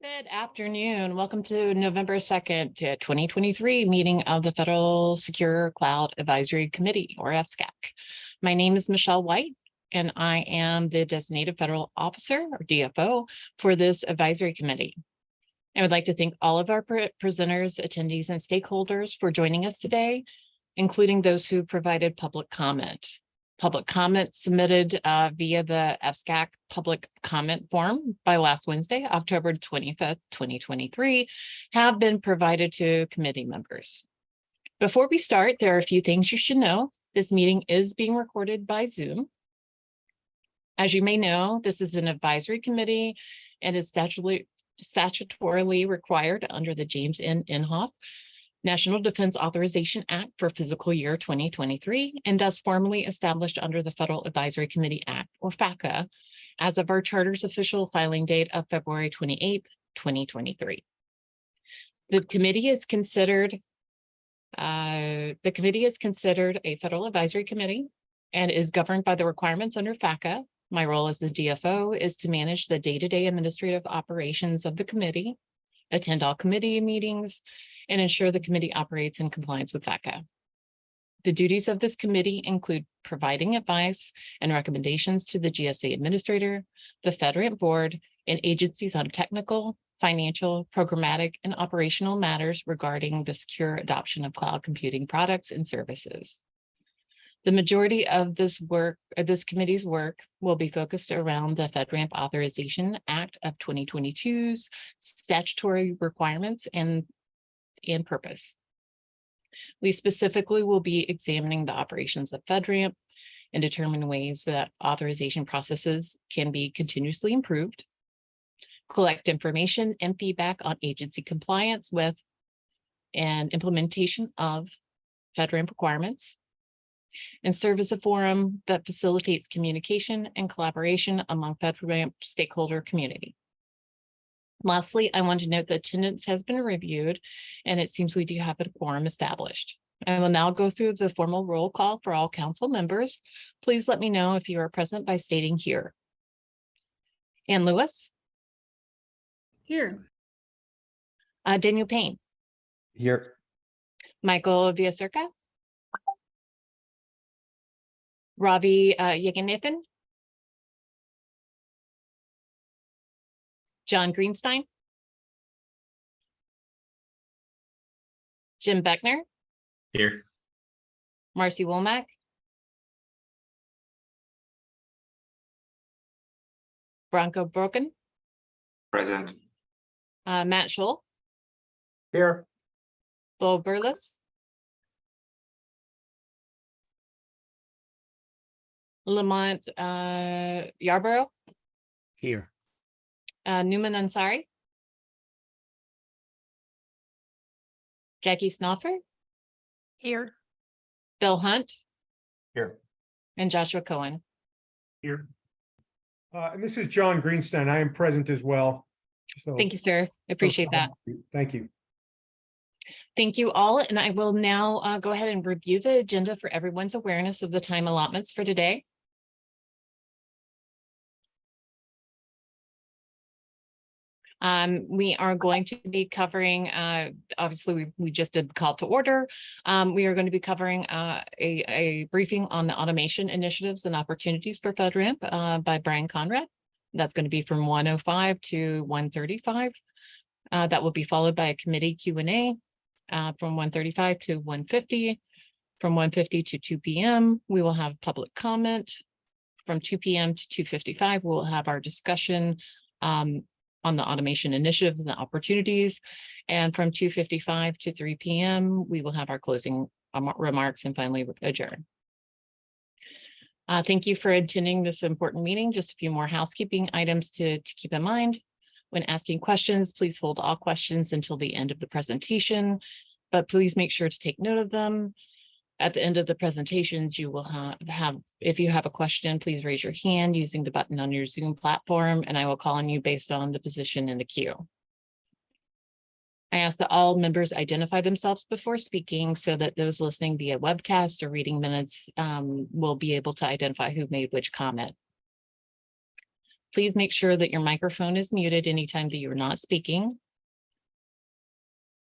Good afternoon. Welcome to November 2nd, 2023 meeting of the Federal Secure Cloud Advisory Committee, or FSCAC. My name is Michelle White, and I am the designated federal officer, or DFO, for this advisory committee. I would like to thank all of our presenters, attendees, and stakeholders for joining us today, including those who provided public comment. Public comment submitted via the FSCAC public comment form by last Wednesday, October 25th, 2023, have been provided to committee members. Before we start, there are a few things you should know. This meeting is being recorded by Zoom. As you may know, this is an advisory committee and is statutorily required under the James N. Inhofe National Defense Authorization Act for fiscal year 2023, and thus formally established under the Federal Advisory Committee Act, or FSCA, as of our charter's official filing date of February 28th, 2023. The committee is considered a federal advisory committee and is governed by the requirements under FSCA. My role as the DFO is to manage the day-to-day administrative operations of the committee, attend all committee meetings, and ensure the committee operates in compliance with FSCA. The duties of this committee include providing advice and recommendations to the GSA administrator, the FedRAMP board, and agencies on technical, financial, programmatic, and operational matters regarding the secure adoption of cloud computing products and services. The majority of this committee's work will be focused around the FedRAMP Authorization Act of 2022's statutory requirements and purpose. We specifically will be examining the operations of FedRAMP and determine ways that authorization processes can be continuously improved, collect information and feedback on agency compliance with and implementation of FedRAMP requirements, and serve as a forum that facilitates communication and collaboration among FedRAMP stakeholder community. Lastly, I want to note that attendance has been reviewed, and it seems we do have a quorum established. I will now go through the formal roll call for all council members. Please let me know if you are present by stating here. Ann Lewis. Here. Daniel Payne. Here. Michael Villacerca. Ravi Yeganathan. John Greenstein. Jim Beckner. Here. Marcy Womack. Bronco Broken. Present. Matt Scholl. Here. Bo Burles. Lamont Yarborough. Here. Newman Ansari. Jackie Snoffer. Here. Bill Hunt. Here. And Joshua Cohen. Here. And this is John Greenstein. I am present as well. So, Thank you, sir. I appreciate that. Thank you. Thank you all. And I will now go ahead and review the agenda for everyone's awareness of the time allotments for today. We are going to be covering, obviously we just did the call to order. We are going to be covering a briefing on the automation initiatives and opportunities for FedRAMP by Brian Conrad. That's going to be from 1:05 to 1:35. That will be followed by a committee Q&A from 1:35 to 1:50. From 1:50 to 2 p.m. we will have public comment. From 2 p.m. to 2:55 we'll have our discussion on the automation initiatives and the opportunities. And from 2:55 to 3 p.m. we will have our closing remarks and finally adjourn. Thank you for attending this important meeting. Just a few more housekeeping items to keep in mind. When asking questions, please hold all questions until the end of the presentation, but please make sure to take note of them. At the end of the presentations, you will have, if you have a question, please raise your hand using the button on your Zoom platform, and I will call on you based on the position in the queue. I ask that all members identify themselves before speaking so that those listening via webcast or reading minutes will be able to identify who made which comment. Please make sure that your microphone is muted anytime that you're not speaking.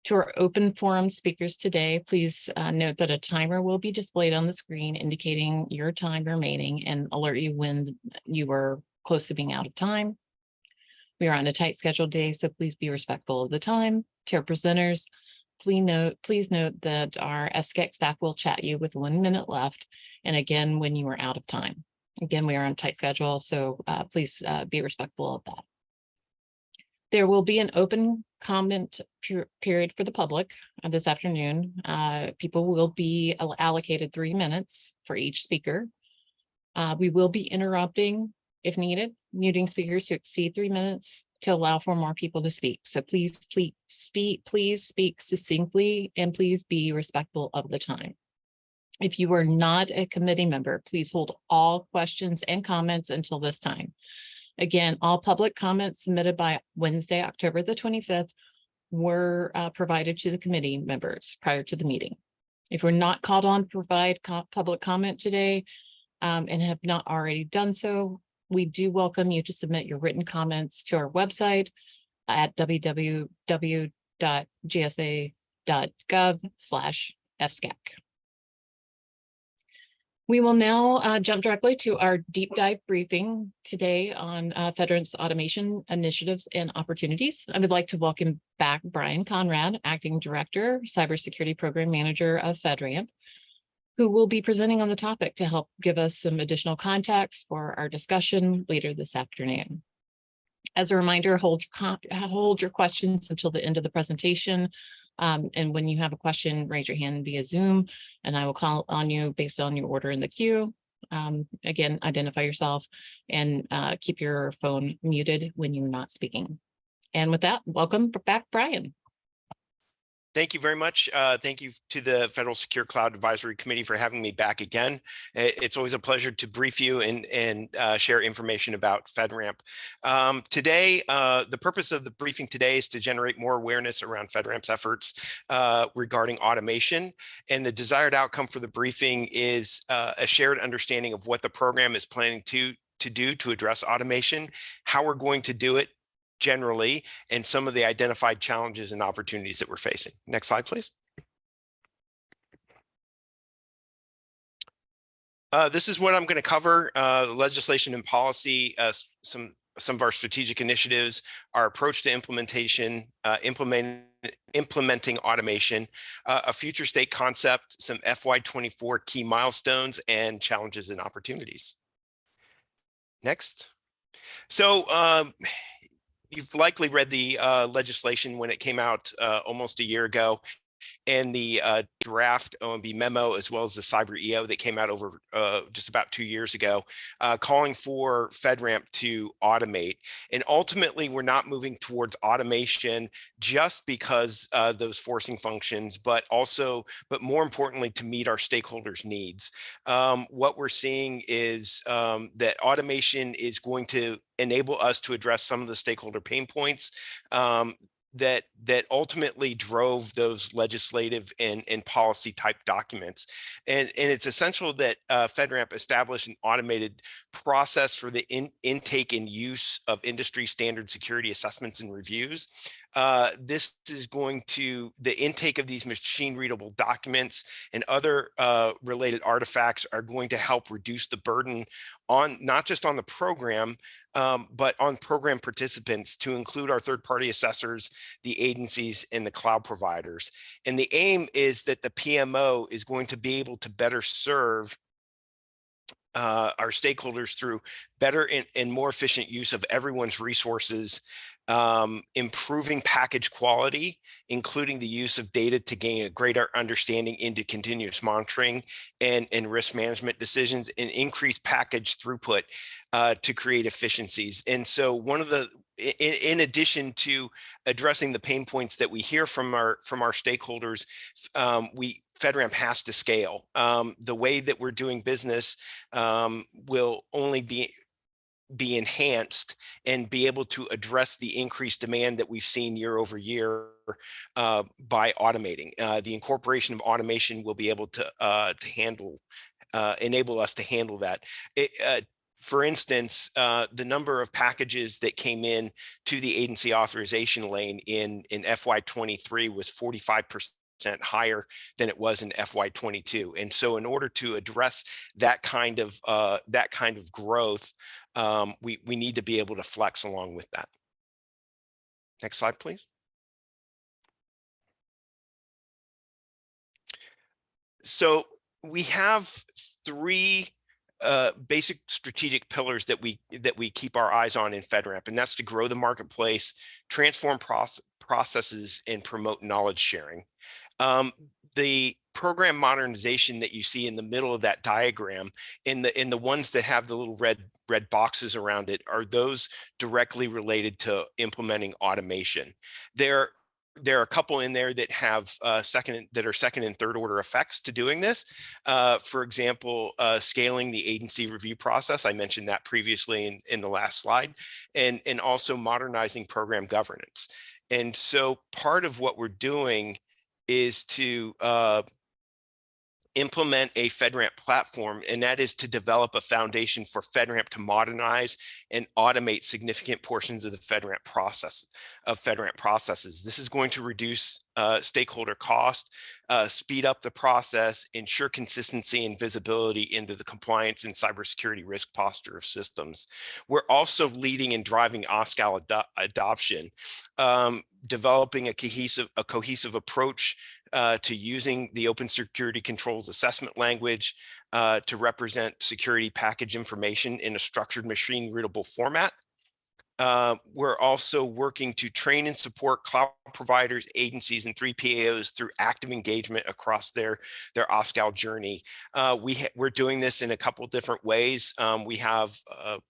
To our open forum speakers today, please note that a timer will be displayed on the screen indicating your time remaining and alert you when you are close to being out of time. We are on a tight schedule today, so please be respectful of the time. To our presenters, please note that our FSCAC staff will chat you with 1 minute left, and again, when you are out of time. Again, we are on a tight schedule, so please be respectful of that. There will be an open comment period for the public this afternoon. People will be allocated 3 minutes for each speaker. We will be interrupting if needed, muting speakers to exceed 3 minutes to allow for more people to speak. So please speak succinctly, and please be respectful of the time. If you are not a committee member, please hold all questions and comments until this time. Again, all public comments submitted by Wednesday, October the 25th were provided to the committee members prior to the meeting. If we're not called on to provide public comment today and have not already done so, we do welcome you to submit your written comments to our website at www.gsa.gov/FSCAC. We will now jump directly to our deep dive briefing today on FedRAMP's automation initiatives and opportunities. I would like to welcome back Brian Conrad, Acting Director, Cybersecurity Program Manager of FedRAMP, who will be presenting on the topic to help give us some additional context for our discussion later this afternoon. As a reminder, hold your questions until the end of the presentation. And when you have a question, raise your hand via Zoom, and I will call on you based on your order in the queue. Again, identify yourself and keep your phone muted when you're not speaking. And with that, welcome back, Brian. Thank you very much. Thank you to the Federal Secure Cloud Advisory Committee for having me back again. It's always a pleasure to brief you and share information about FedRAMP. Today, the purpose of the briefing today is to generate more awareness around FedRAMP's efforts regarding automation. And the desired outcome for the briefing is a shared understanding of what the program is planning to do to address automation, how we're going to do it generally, and some of the identified challenges and opportunities that we're facing. Next slide, please. This is what I'm going to cover: legislation and policy, some of our strategic initiatives, our approach to implementation, implementing automation, a future state concept, some FY24 key milestones, and challenges and opportunities. Next. So you've likely read the legislation when it came out almost a year ago, and the draft OMB memo, as well as the cyber EO that came out over just about 2 years ago, calling for FedRAMP to automate. And ultimately, we're not moving towards automation just because those forcing functions, but more importantly, to meet our stakeholders' needs. What we're seeing is that automation is going to enable us to address some of the stakeholder pain points that ultimately drove those legislative and policy type documents. And it's essential that FedRAMP establish an automated process for the intake and use of industry standard security assessments and reviews. This is going to, the intake of these machine readable documents and other related artifacts are going to help reduce the burden on not just on the program, but on program participants, to include our third-party assessors, the agencies, and the cloud providers. And the aim is that the PMO is going to be able to better serve our stakeholders through better and more efficient use of everyone's resources, improving package quality, including the use of data to gain a greater understanding into continuous monitoring and risk management decisions, and increase package throughput to create efficiencies. And so one of the, in addition to addressing the pain points that we hear from our stakeholders, FedRAMP has to scale. The way that we're doing business will only be enhanced and be able to address the increased demand that we've seen year over year by automating. The incorporation of automation will be able to enable us to handle that. for instance, the number of packages that came in to the agency authorization lane in FY23 was 45% higher than it was in FY22. And so in order to address that kind of growth, we need to be able to flex along with that. Next slide, please. So we have three basic strategic pillars that we keep our eyes on in FedRAMP, and that's to grow the marketplace, transform processes, and promote knowledge sharing. The program modernization that you see in the middle of that diagram, in the ones that have the little red boxes around it, are those directly related to implementing automation. There are a couple in there that have second and third order effects to doing this. For example, scaling the agency review process. I mentioned that previously in the last slide, and also modernizing program governance. And so part of what we're doing is to implement a FedRAMP platform, and that is to develop a foundation for FedRAMP to modernize and automate significant portions of the FedRAMP processes. This is going to reduce stakeholder cost, speed up the process, ensure consistency and visibility into the compliance and cybersecurity risk posture of systems. We're also leading and driving OSCAL adoption, developing a cohesive approach to using the open security controls assessment language to represent security package information in a structured machine readable format. We're also working to train and support cloud providers, agencies, and 3PAOs through active engagement across their OSCAL journey. We're doing this in a couple different ways. We have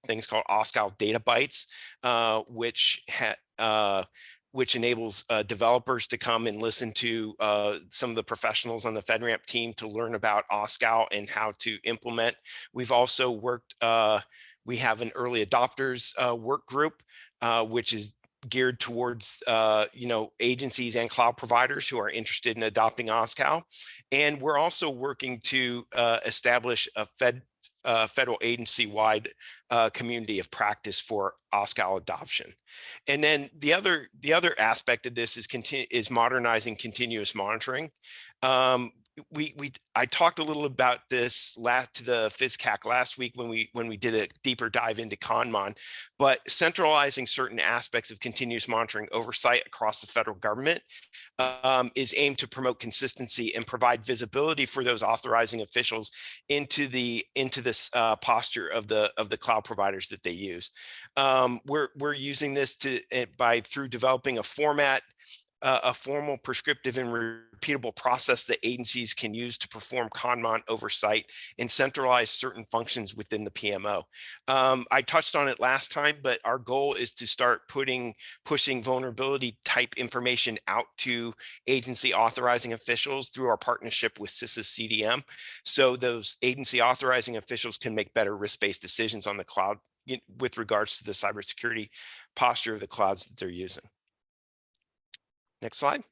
things called OSCAL data bites, which enables developers to come and listen to some of the professionals on the FedRAMP team to learn about OSCAL and how to implement. We've also worked, we have an early adopters work group, which is geared towards agencies and cloud providers who are interested in adopting OSCAL. And we're also working to establish a federal agency-wide community of practice for OSCAL adoption. And then the other aspect of this is modernizing continuous monitoring. I talked a little about this to the FSCAC last week when we did a deeper dive into Conmon, but centralizing certain aspects of continuous monitoring oversight across the federal government is aimed to promote consistency and provide visibility for those authorizing officials into this posture of the cloud providers that they use. We're using this through developing a format, a formal, prescriptive, and repeatable process that agencies can use to perform Conmon oversight and centralize certain functions within the PMO. I touched on it last time, but our goal is to start pushing vulnerability type information out to agency authorizing officials through our partnership with CISA's CDM, so those agency authorizing officials can make better risk-based decisions on the cloud with regards to the cybersecurity posture of the clouds that they're using. Next slide.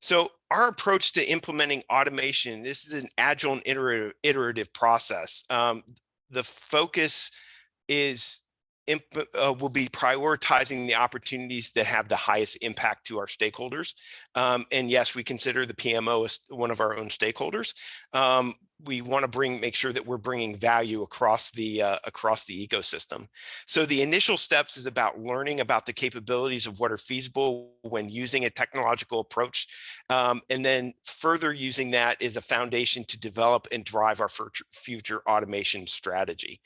So our approach to implementing automation, this is an agile and iterative process. The focus will be prioritizing the opportunities that have the highest impact to our stakeholders. And yes, we consider the PMO as one of our own stakeholders. We want to make sure that we're bringing value across the ecosystem. So the initial steps is about learning about the capabilities of what are feasible when using a technological approach, and then further using that as a foundation to develop and drive our future automation strategy.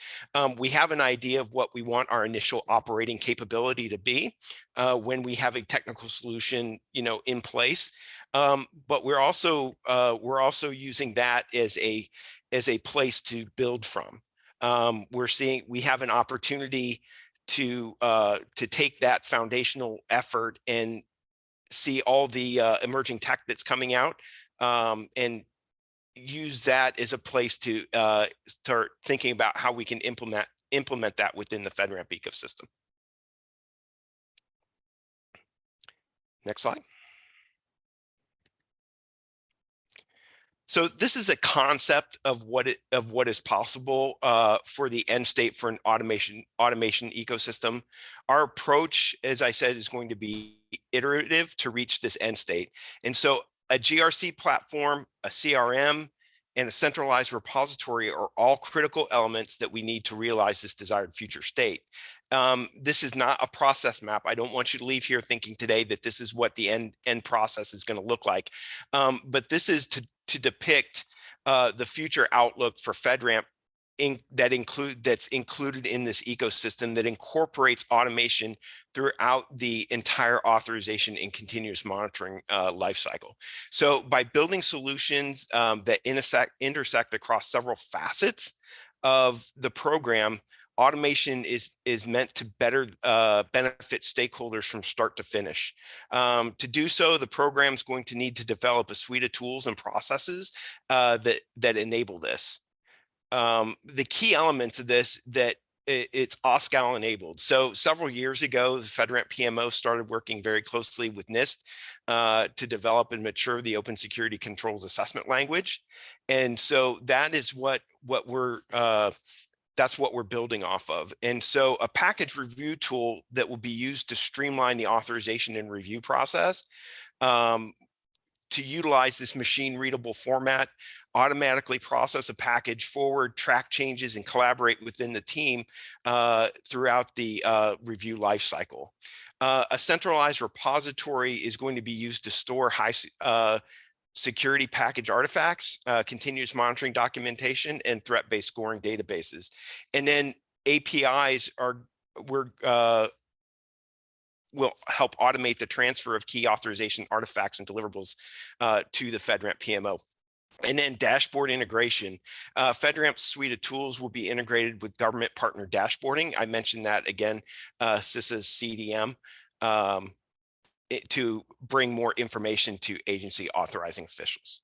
We have an idea of what we want our initial operating capability to be when we have a technical solution, in place. But we're also using that as a place to build from. We have an opportunity to take that foundational effort and see all the emerging tech that's coming out, and use that as a place to start thinking about how we can implement that within the FedRAMP ecosystem. Next slide. So this is a concept of what is possible for the end state for an automation ecosystem. Our approach, as I said, is going to be iterative to reach this end state. And so a GRC platform, a CRM, and a centralized repository are all critical elements that we need to realize this desired future state. This is not a process map. I don't want you to leave here thinking today that this is what the end process is going to look like. But this is to depict the future outlook for FedRAMP that's included in this ecosystem that incorporates automation throughout the entire authorization and continuous monitoring lifecycle. So by building solutions that intersect across several facets of the program, automation is meant to better benefit stakeholders from start to finish. To do so, the program is going to need to develop a suite of tools and processes that enable this. The key elements of this that it's OSCAL enabled. So several years ago, the FedRAMP PMO started working very closely with NIST to develop and mature the open security controls assessment language. And so that is that's what we're building off of. And so a package review tool that will be used to streamline the authorization and review process, to utilize this machine readable format, automatically process a package forward, track changes, and collaborate within the team throughout the review lifecycle. A centralized repository is going to be used to store high security package artifacts, continuous monitoring documentation, and threat-based scoring databases. And then APIs will help automate the transfer of key authorization artifacts and deliverables to the FedRAMP PMO. And then dashboard integration. FedRAMP's suite of tools will be integrated with government partner dashboarding. I mentioned that again, CISA's CDM, to bring more information to agency authorizing officials.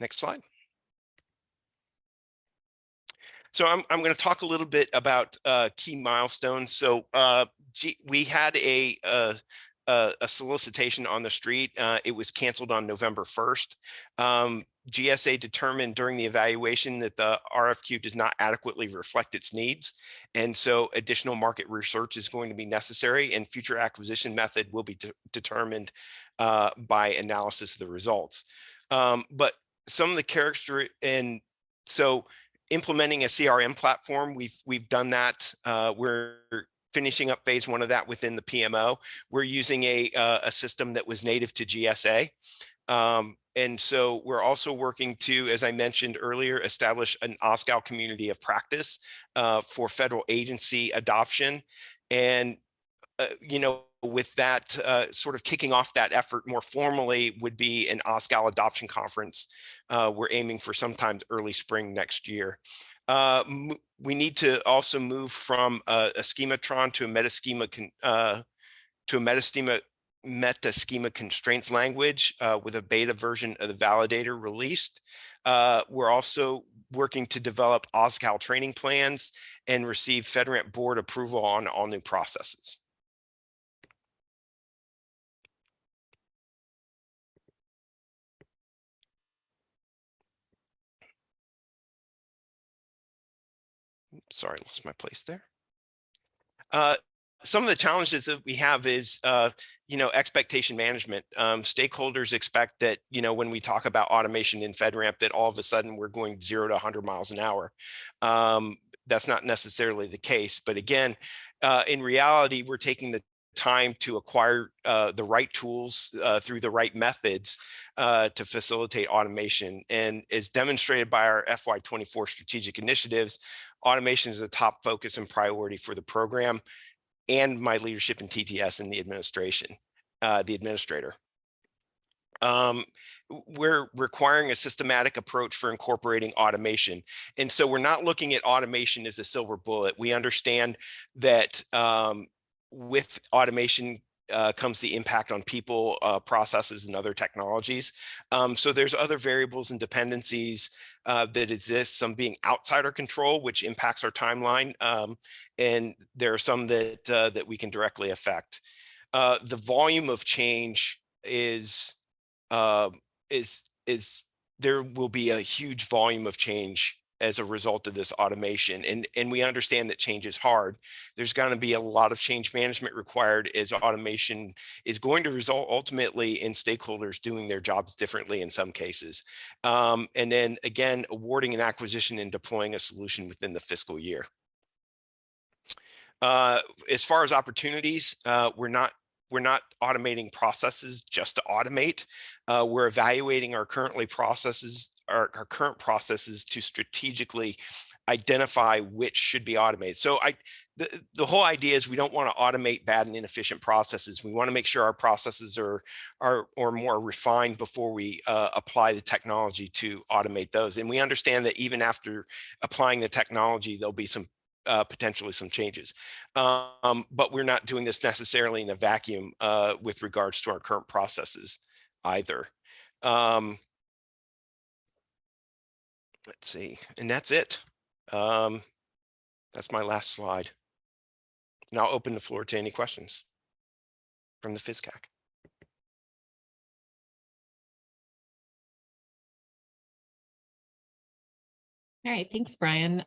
Next slide. So I'm going to talk a little bit about key milestones. So we had a solicitation on the street. It was canceled on November 1st. GSA determined during the evaluation that the RFQ does not adequately reflect its needs. And so additional market research is going to be necessary, and future acquisition method will be determined by analysis of the results. But some of the characteristics, and so implementing a CRM platform, we've done that. We're finishing up phase 1 of that within the PMO. We're using a system that was native to GSA. And so we're also working to, as I mentioned earlier, establish an OSCAL community of practice for federal agency adoption. And, with that sort of kicking off that effort more formally would be an OSCAL adoption conference. We're aiming for sometime early spring next year. We need to also move from a schematron to a meta-schema constraints language with a beta version of the validator released. We're also working to develop OSCAL training plans and receive FedRAMP board approval on all new processes. Sorry, lost my place there. Some of the challenges that we have is, expectation management. Stakeholders expect that, when we talk about automation in FedRAMP, that all of a sudden we're going 0 to 100 miles an hour. That's not necessarily the case. But again, in reality, we're taking the time to acquire the right tools through the right methods to facilitate automation. And as demonstrated by our FY24 strategic initiatives, automation is a top focus and priority for the program and my leadership in TTS and the administrator. We're requiring a systematic approach for incorporating automation. And so we're not looking at automation as a silver bullet. We understand that with automation comes the impact on people, processes, and other technologies. So there's other variables and dependencies that exist, some being outside our control, which impacts our timeline. And there are some that we can directly affect. The volume of change is is there will be a huge volume of change as a result of this automation. And we understand that change is hard. There's going to be a lot of change management required, as automation is going to result ultimately in stakeholders doing their jobs differently in some cases. And then again, awarding an acquisition and deploying a solution within the fiscal year. As far as opportunities, we're not automating processes just to automate. We're evaluating our current processes to strategically identify which should be automated. So the whole idea is we don't want to automate bad and inefficient processes. We want to make sure our processes are more refined before we apply the technology to automate those. And we understand that even after applying the technology, there'll be some potentially some changes. But we're not doing this necessarily in a vacuum with regards to our current processes either. Let's see, and that's it. That's my last slide. Now I'll open the floor to any questions from the FSCAC. All right, thanks, Brian.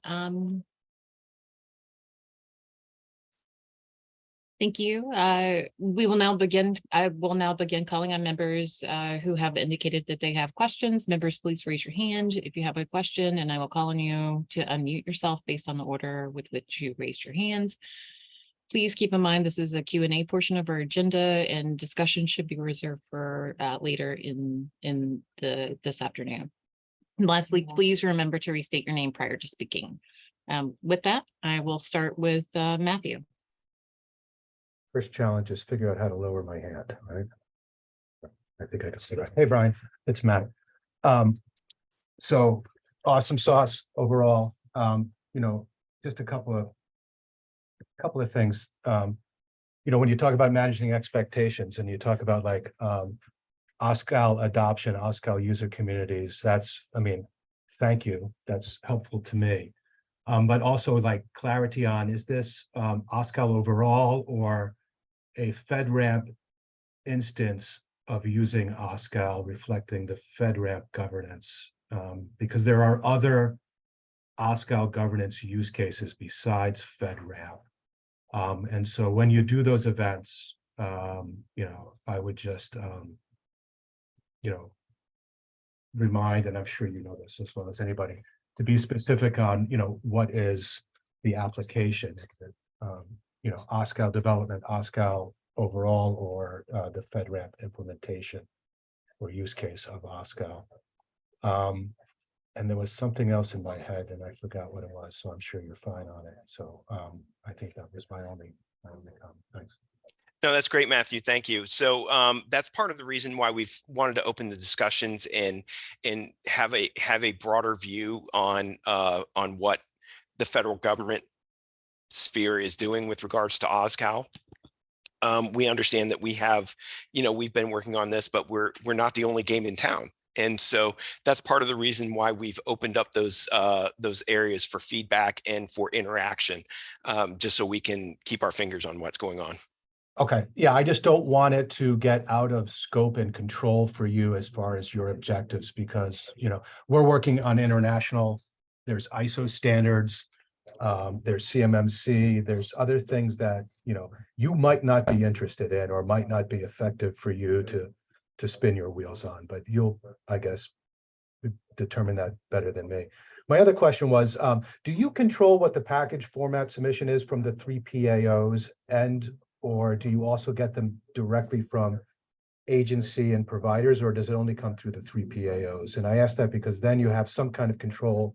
Thank you. We will now begin. I will now begin calling on members who have indicated that they have questions. Members, please raise your hand if you have a question, and I will call on you to unmute yourself based on the order with which you raised your hands. Please keep in mind this is a Q&A portion of our agenda, and discussion should be reserved for later in this afternoon. And lastly, please remember to restate your name prior to speaking. With that, I will start with Matthew. First challenge is figure out how to lower my hand, right? I think I can see that. Hey, Brian, it's Matt. So awesome sauce overall. Just a couple of things. When you talk about managing expectations and you talk about like OSCAL adoption, OSCAL user communities, thank you. That's helpful to me. But also like clarity on, is this OSCAL overall or a FedRAMP instance of using OSCAL reflecting the FedRAMP governance? Because there are other OSCAL governance use cases besides FedRAMP. And so when you do those events, I would just, remind, and I'm sure you know this as well as anybody, to be specific on, what is the application, OSCAL development, OSCAL overall, or the FedRAMP implementation or use case of OSCAL. And there was something else in my head and I forgot what it was, so I'm sure you're fine on it. So I think that was my only comment. Thanks. No, that's great, Matthew. Thank you. So that's part of the reason why we've wanted to open the discussions and have a broader view on what the federal government sphere is doing with regards to OSCAL. We understand that we have, we've been working on this, but we're not the only game in town. And so that's part of the reason why we've opened up those areas for feedback and for interaction, just so we can keep our fingers on what's going on. Okay. Yeah, I just don't want it to get out of scope and control for you as far as your objectives, because, we're working on international, there's ISO standards, there's CMMC, there's other things that, you might not be interested in or might not be effective for you to spin your wheels on, but you'll, I guess, determine that better than me. My other question was, do you control what the package format submission is from the 3 PAOs, or do you also get them directly from agency and providers, or does it only come through the 3 PAOs? And I ask that because then you have some kind of control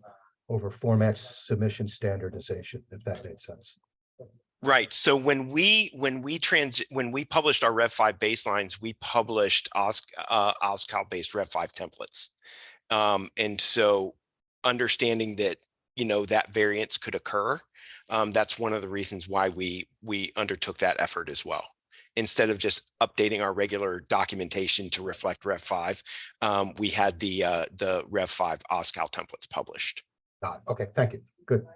over format submission standardization, if that made sense. Right. So when we published our Rev 5 baselines, we published OSCAL-based Rev 5 templates. And so understanding that, that variance could occur, that's one of the reasons why we undertook that effort as well. Instead of just updating our regular documentation to reflect Rev 5, we had the Rev 5 OSCAL templates published. Okay, thank you. Good.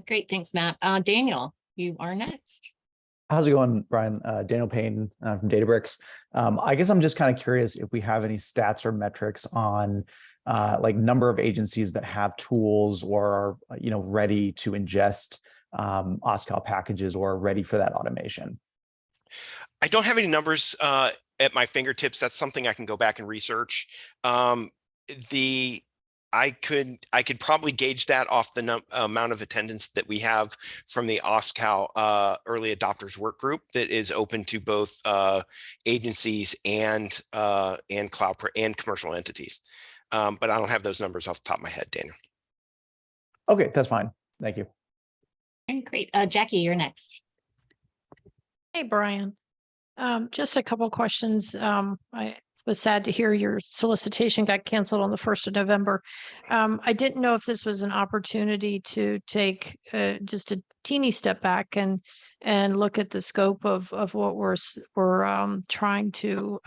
Great, thanks, Matt. Daniel, you are next. How's it going, Brian? Daniel Payne from Databricks. I guess I'm just kind of curious if we have any stats or metrics on like number of agencies that have tools or are, ready to ingest OSCAL packages or are ready for that automation. I don't have any numbers at my fingertips. That's something I can go back and research. I could probably gauge that off the amount of attendance that we have from the OSCAL early adopters work group that is open to both agencies and cloud and commercial entities. But I don't have those numbers off the top of my head, Daniel. Okay, that's fine. Thank you. Okay, great. Jackie, you're next. Hey, Brian. Just a couple questions. I was sad to hear your solicitation got canceled on the 1st of November. I didn't know if this was an opportunity to take just a teeny step back and look at the scope of what we're trying to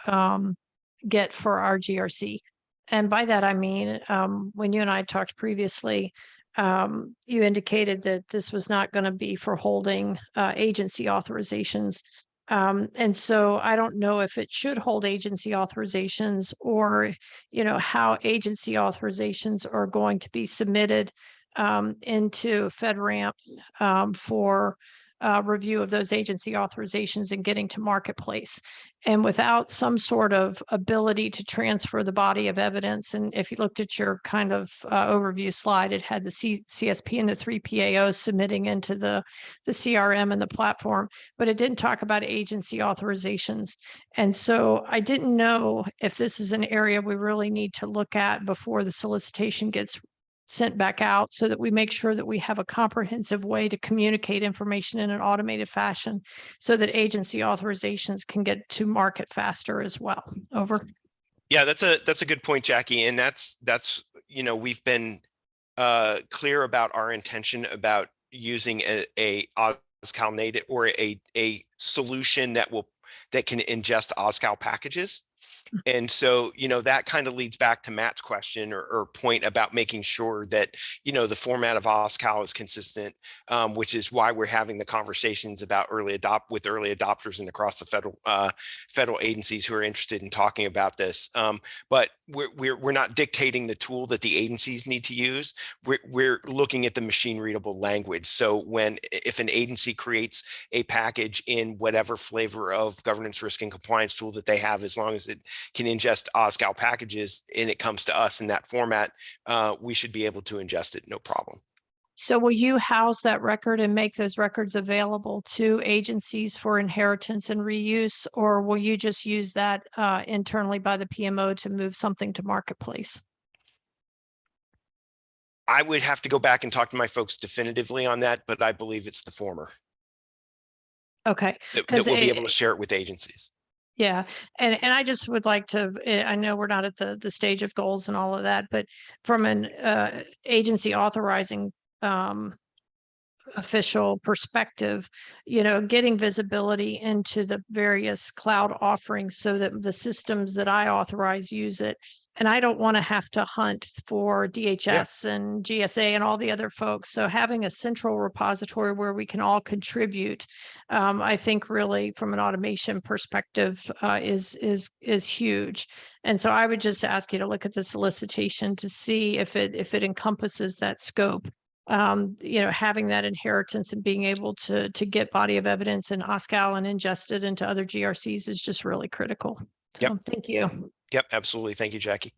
get for our GRC. And by that, I mean, when you and I talked previously, you indicated that this was not going to be for holding agency authorizations. And so I don't know if it should hold agency authorizations or, how agency authorizations are going to be submitted into FedRAMP for review of those agency authorizations and getting to marketplace. And without some sort of ability to transfer the body of evidence, and if you looked at your kind of overview slide, it had the CSP and the 3 PAOs submitting into the CRM and the platform, but it didn't talk about agency authorizations. And so I didn't know if this is an area we really need to look at before the solicitation gets sent back out, so that we make sure that we have a comprehensive way to communicate information in an automated fashion so that agency authorizations can get to market faster as well. Over. Yeah, that's a good point, Jackie. And that's we've been clear about our intention about using a OSCAL native or a solution that can ingest OSCAL packages. And so, that kind of leads back to Matt's question or point about making sure that, the format of OSCAL is consistent, which is why we're having the conversations about early adopters and across the federal agencies who are interested in talking about this. But we're not dictating the tool that the agencies need to use. We're looking at the machine readable language. So if an agency creates a package in whatever flavor of governance, risk, and compliance tool that they have, as long as it can ingest OSCAL packages and it comes to us in that format, we should be able to ingest it, no problem. So will you house that record and make those records available to agencies for inheritance and reuse, or will you just use that internally by the PMO to move something to marketplace? I would have to go back and talk to my folks definitively on that, but I believe it's the former. Okay. That we'll be able to share it with agencies. Yeah. And I just would like to, I know we're not at the stage of goals and all of that, but from an agency authorizing official perspective, getting visibility into the various cloud offerings so that the systems that I authorize use it. And I don't want to have to hunt for DHS and GSA and all the other folks. So having a central repository where we can all contribute, I think really from an automation perspective is huge. And so I would just ask you to look at the solicitation to see if it encompasses that scope. Having that inheritance and being able to get body of evidence in OSCAL and ingest it into other GRCs is just really critical. So Thank you. Yep, absolutely. Thank you, Jackie.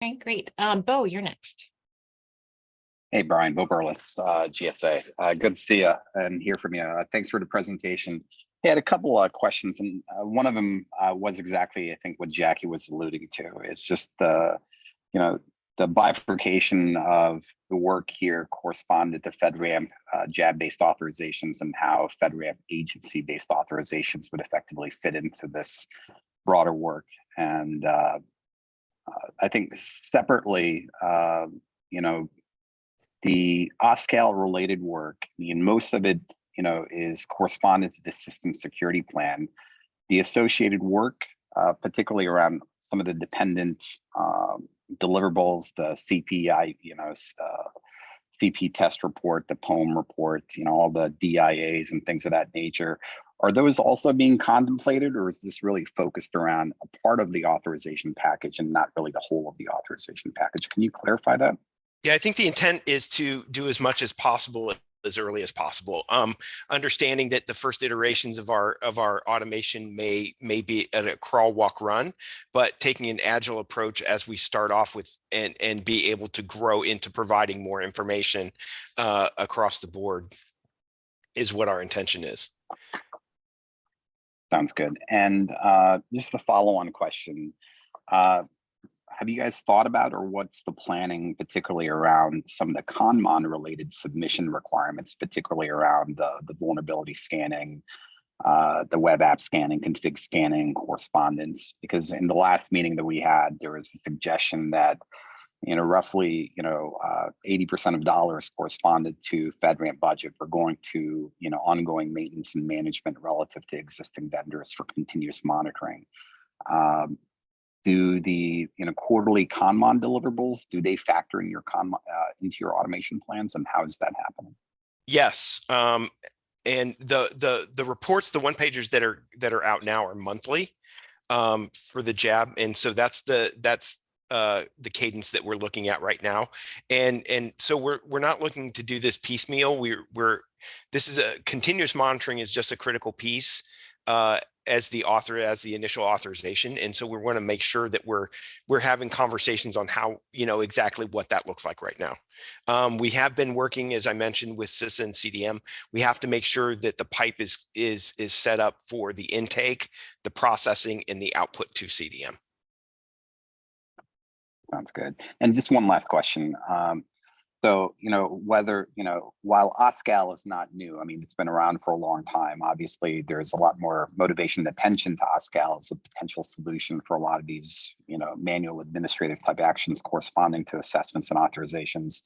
Okay, great. Bo, you're next. Hey, Brian, Bo Burles, GSA. Good to see you and hear from you. Thanks for the presentation. I had a couple of questions, and one of them was exactly, I think, what Jackie was alluding to. It's just the bifurcation of the work here corresponded to FedRAMP JAB-based authorizations and how FedRAMP agency-based authorizations would effectively fit into this broader work. And I think separately, the OSCAL related work, and most of it, is correspondent to the system security plan. The associated work, particularly around some of the dependent deliverables, the CPI, CP test report, the POEM report, all the DIAs and things of that nature. Are those also being contemplated, or is this really focused around a part of the authorization package and not really the whole of the authorization package? Can you clarify that? Yeah, I think the intent is to do as much as possible as early as possible. Understanding that the first iterations of our automation may be at a crawl, walk, run, but taking an agile approach as we start off with and be able to grow into providing more information across the board is what our intention is. Sounds good. And just a follow-on question. Have you guys thought about, or what's the planning, particularly around some of the Conmon related submission requirements, particularly around the vulnerability scanning, the web app scanning, config scanning, correspondence? Because in the last meeting that we had, there was a suggestion that roughly 80% of dollars corresponded to FedRAMP budget for going to ongoing maintenance and management relative to existing vendors for continuous monitoring. Do the quarterly Conmon deliverables, do they factor in your into your automation plans, and how is that happening? Yes, and the reports, the one pagers that are out now are monthly for the JAB, and so that's the cadence that we're looking at right now, and so we're not looking to do this piecemeal. This is a continuous monitoring is just a critical piece as the initial authorization, and so we want to make sure that we're having conversations on how exactly what that looks like right now. We have been working, as I mentioned, with CISA and CDM. We have to make sure that the pipe is set up for the intake, the processing, and the output to CDM. Sounds good. And just one last question. So, whether, while OSCAL is not new, I mean, it's been around for a long time. Obviously, there's a lot more motivation and attention to OSCAL as a potential solution for a lot of these, manual administrative type actions corresponding to assessments and authorizations.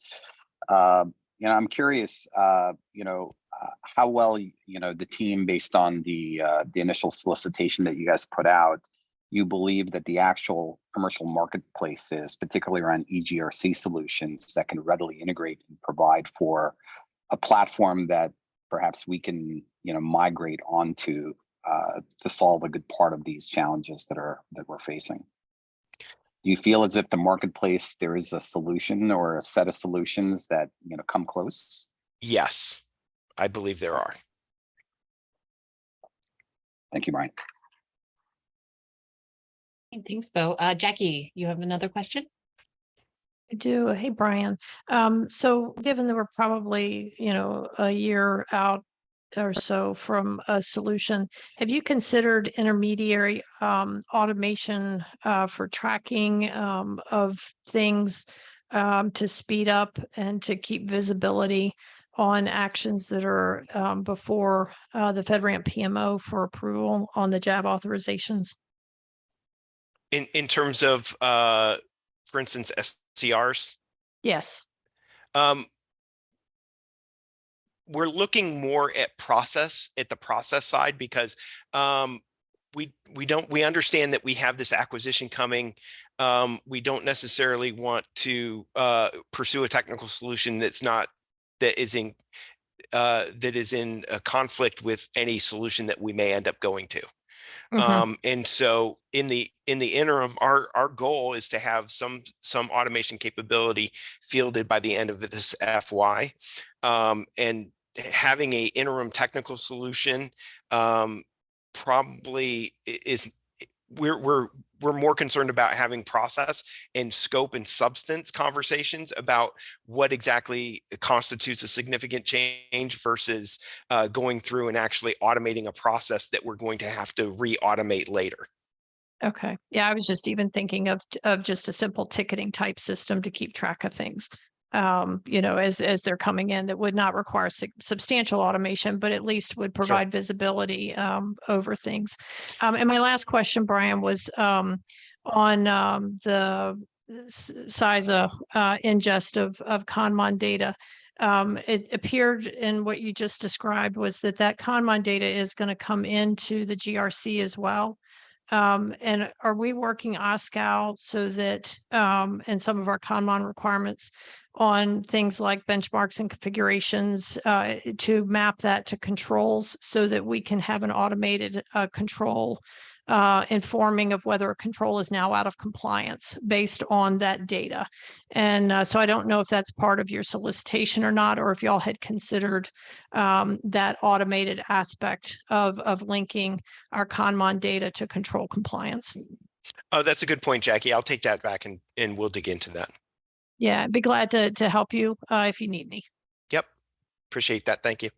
I'm curious, how well, the team, based on the initial solicitation that you guys put out, you believe that the actual commercial marketplace is, particularly around EGRC solutions that can readily integrate and provide for a platform that perhaps we can, migrate onto to solve a good part of these challenges that we're facing. Do you feel as if the marketplace, there is a solution or a set of solutions that, come close? Yes, I believe there are. Thank you, Brian. Thanks, Bo. Jackie, you have another question? I do. Hey, Brian. So given that we're probably, a year out or so from a solution, have you considered intermediary automation for tracking of things to speed up and to keep visibility on actions that are before the FedRAMP PMO for approval on the JAB authorizations? In terms of, for instance, SCRs? Yes. We're looking more at the process side, because we understand that we have this acquisition coming. We don't necessarily want to pursue a technical solution that is in a conflict with any solution that we may end up going to. And so in the interim, our goal is to have some automation capability fielded by the end of this FY, and having a interim technical solution probably is, we're more concerned about having process and scope and substance conversations about what exactly constitutes a significant change versus going through and actually automating a process that we're going to have to re-automate later. Okay. Yeah, I was just even thinking of just a simple ticketing type system to keep track of things. As they're coming in, that would not require substantial automation, but at least would provide visibility over things. And my last question, Brian, was on the CISA ingest of Conmon data. It appeared in what you just described was that Conmon data is going to come into the GRC as well. And are we working OSCAL so that in some of our Conmon requirements, on things like benchmarks and configurations to map that to controls so that we can have an automated control informing of whether a control is now out of compliance based on that data. And so I don't know if that's part of your solicitation or not, or if y'all had considered that automated aspect of linking our Conmon data to control compliance. Oh, that's a good point, Jackie. I'll take that back and we'll dig into that. Yeah, I'd be glad to help you if you need me. Yep. Appreciate that. Thank you.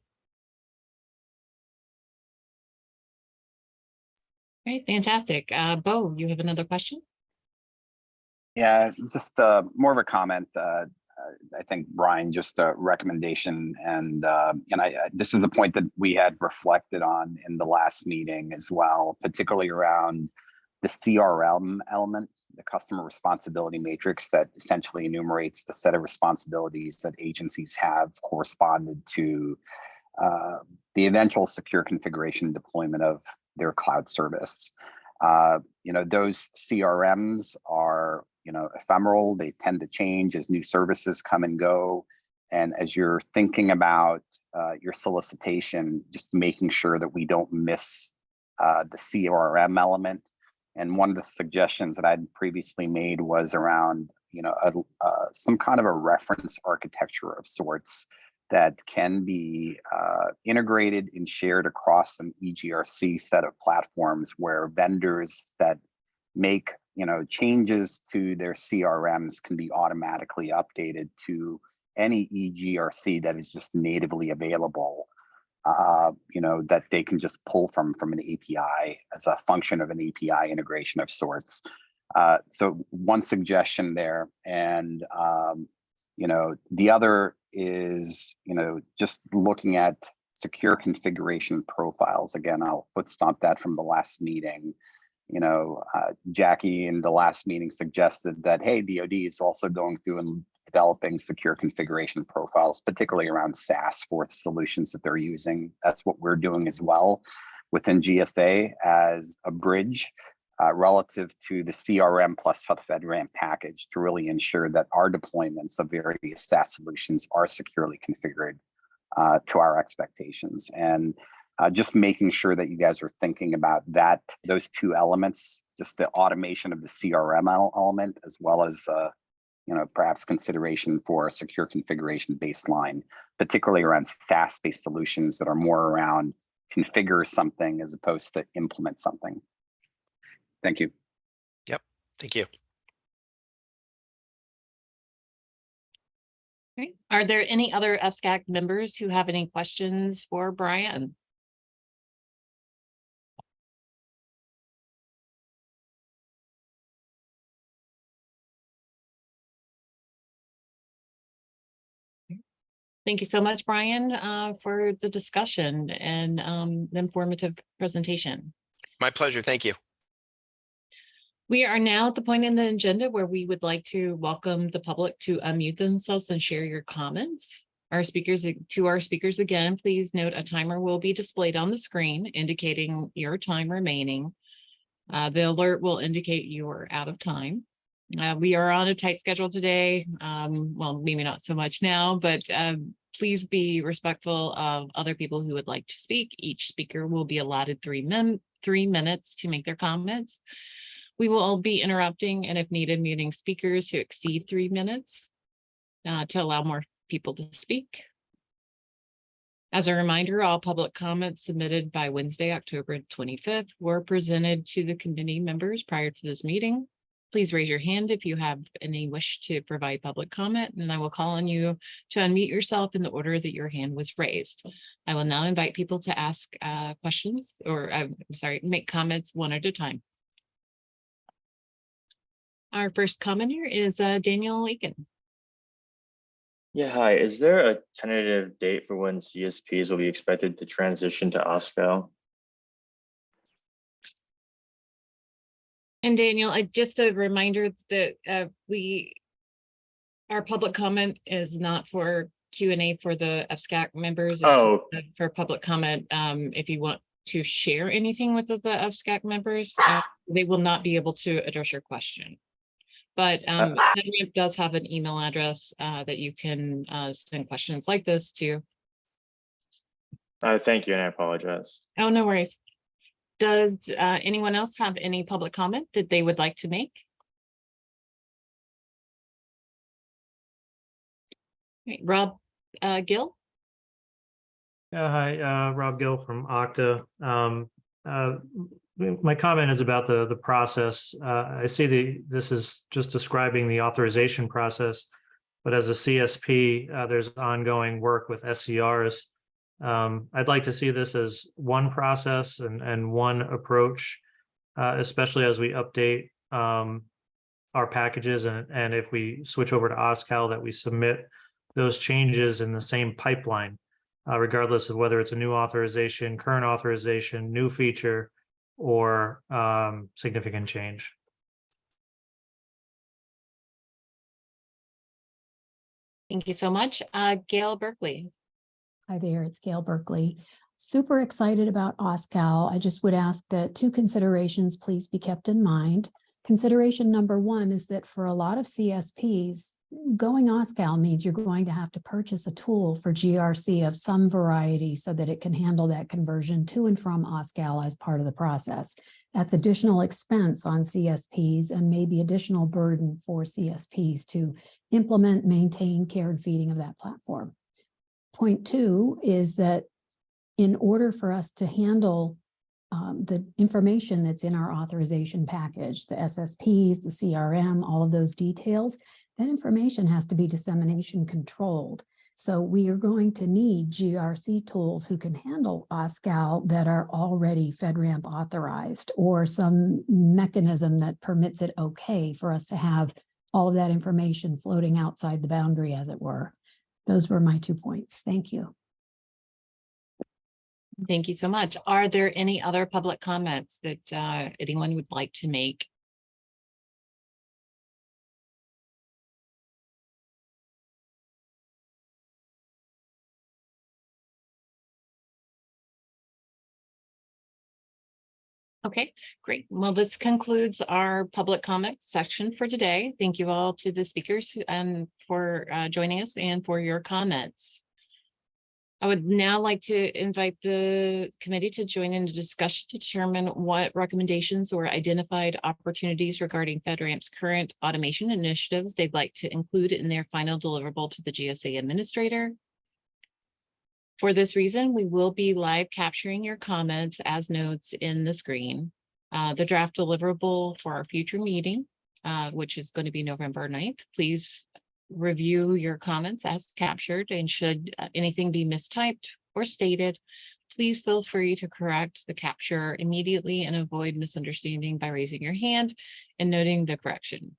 Great, fantastic. Bo, you have another question? Yeah, just more of a comment. I think Brian, just a recommendation, and this is the point that we had reflected on in the last meeting as well, particularly around the CRM element, the customer responsibility matrix that essentially enumerates the set of responsibilities that agencies have corresponded to the eventual secure configuration deployment of their cloud service. Those CRMs are, ephemeral. They tend to change as new services come and go. And as you're thinking about your solicitation, just making sure that we don't miss the CRM element. And one of the suggestions that I'd previously made was around, some kind of a reference architecture of sorts that can be integrated and shared across an EGRC set of platforms where vendors that make changes to their CRMs can be automatically updated to any EGRC that is just natively available. That they can just pull from an API as a function of an API integration of sorts. So one suggestion there, and the other is just looking at secure configuration profiles. Again, I'll foot stomp that from the last meeting. Jackie in the last meeting suggested that, hey, DoD is also going through and developing secure configuration profiles, particularly around SaaS for the solutions that they're using. That's what we're doing as well within GSA as a bridge relative to the CRM plus FedRAMP package to really ensure that our deployments of various SaaS solutions are securely configured to our expectations. And just making sure that you guys are thinking about those two elements, just the automation of the CRM element, as well as perhaps consideration for a secure configuration baseline, particularly around SaaS-based solutions that are more around configure something as opposed to implement something. Thank you. Yep. Thank you. Great. Are there any other FSCAC members who have any questions for Brian? Thank you so much, Brian, for the discussion and the informative presentation. My pleasure. Thank you. We are now at the point in the agenda where we would like to welcome the public to unmute themselves and share your comments. Our speakers again, please note a timer will be displayed on the screen indicating your time remaining. The alert will indicate you're out of time. We are on a tight schedule today. Well, maybe not so much now, but please be respectful of other people who would like to speak. Each speaker will be allotted 3 minutes to make their comments. We will all be interrupting and if needed, muting speakers to exceed 3 minutes to allow more people to speak. As a reminder, all public comments submitted by Wednesday, October 25th were presented to the committee members prior to this meeting. Please raise your hand if you have any wish to provide public comment, and I will call on you to unmute yourself in the order that your hand was raised. I will now invite people to ask questions or make comments one at a time. Our first commenter is Daniel Aiken. Yeah, hi. Is there a tentative date for when CSPs will be expected to transition to OSCO? And Daniel, just a reminder that our public comment is not for Q&A for the FSCAC members. It's for public comment. If you want to share anything with the FSCAC members, they will not be able to address your question. But FedRAMP does have an email address that you can send questions like this to. Thank you, and I apologize. Oh, no worries. Does anyone else have any public comment that they would like to make? Right, Rob Gill? Hi, Rob Gill from Okta. My comment is about the process. I see this is just describing the authorization process, but as a CSP, there's ongoing work with SCRs. I'd like to see this as one process and one approach, especially as we update our packages and if we switch over to OSCAL, that we submit those changes in the same pipeline, regardless of whether it's a new authorization, current authorization, new feature, or significant change. Thank you so much. Gail Berkeley. Hi there, it's Gail Berkeley. Super excited about OSCAL. I just would ask that 2 considerations please be kept in mind. Consideration number 1 is that for a lot of CSPs, going OSCAL means you're going to have to purchase a tool for GRC of some variety so that it can handle that conversion to and from OSCAL as part of the process. That's additional expense on CSPs and maybe additional burden for CSPs to implement, maintain, care, and feeding of that platform. Point 2 is that in order for us to handle the information that's in our authorization package, the SSPs, the CRM, all of those details, that information has to be dissemination controlled. So we are going to need GRC tools who can handle OSCAL that are already FedRAMP authorized, or some mechanism that permits it okay for us to have all of that information floating outside the boundary, as it were. Those were my 2 points. Thank you. Thank you so much. Are there any other public comments that anyone would like to make? Okay, great. Well, this concludes our public comments section for today. Thank you all to the speakers and for joining us and for your comments. I would now like to invite the committee to join in the discussion to determine what recommendations or identified opportunities regarding FedRAMP's current automation initiatives they'd like to include in their final deliverable to the GSA administrator. For this reason, we will be live capturing your comments as notes in the screen. The draft deliverable for our future meeting, which is going to be November 9th, please review your comments as captured, and should anything be mistyped or stated, please feel free to correct the capture immediately and avoid misunderstanding by raising your hand and noting the correction.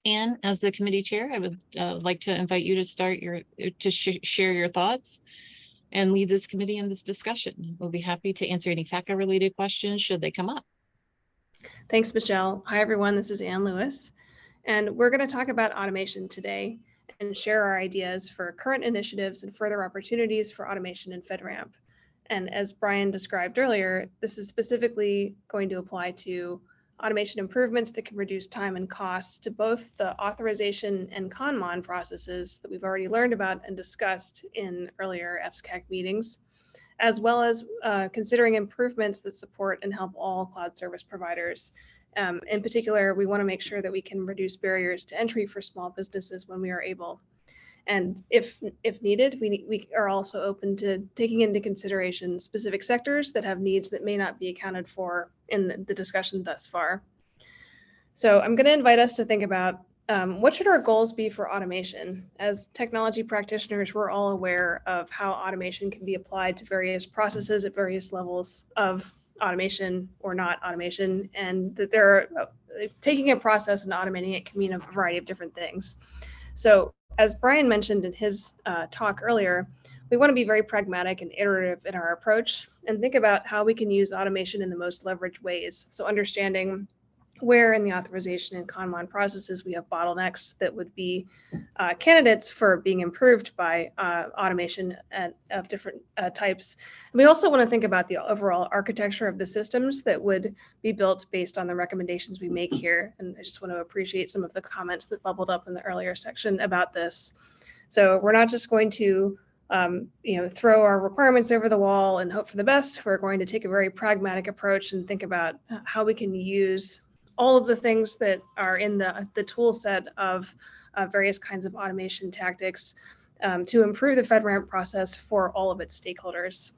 And as the committee chair, I would like to invite you to start share your thoughts and lead this committee in this discussion. We'll be happy to answer any FACA related questions should they come up. Thanks, Michelle. Hi, everyone. This is Ann Lewis, and we're going to talk about automation today and share our ideas for current initiatives and further opportunities for automation in FedRAMP. And as Brian described earlier, this is specifically going to apply to automation improvements that can reduce time and costs to both the authorization and ConMon processes that we've already learned about and discussed in earlier FSCAC meetings, as well as considering improvements that support and help all cloud service providers. In particular, we want to make sure that we can reduce barriers to entry for small businesses when we are able. And if needed, we are also open to taking into consideration specific sectors that have needs that may not be accounted for in the discussion thus far. So I'm going to invite us to think about what should our goals be for automation? As technology practitioners, we're all aware of how automation can be applied to various processes at various levels of automation or not automation, and that taking a process and automating it can mean a variety of different things. So as Brian mentioned in his talk earlier, we want to be very pragmatic and iterative in our approach and think about how we can use automation in the most leveraged ways. So understanding where in the authorization and CONMON processes we have bottlenecks that would be candidates for being improved by automation of different types. And we also want to think about the overall architecture of the systems that would be built based on the recommendations we make here. And I just want to appreciate some of the comments that bubbled up in the earlier section about this. So we're not just going to throw our requirements over the wall and hope for the best. We're going to take a very pragmatic approach and think about how we can use all of the things that are in the tool set of various kinds of automation tactics to improve the FedRAMP process for all of its stakeholders.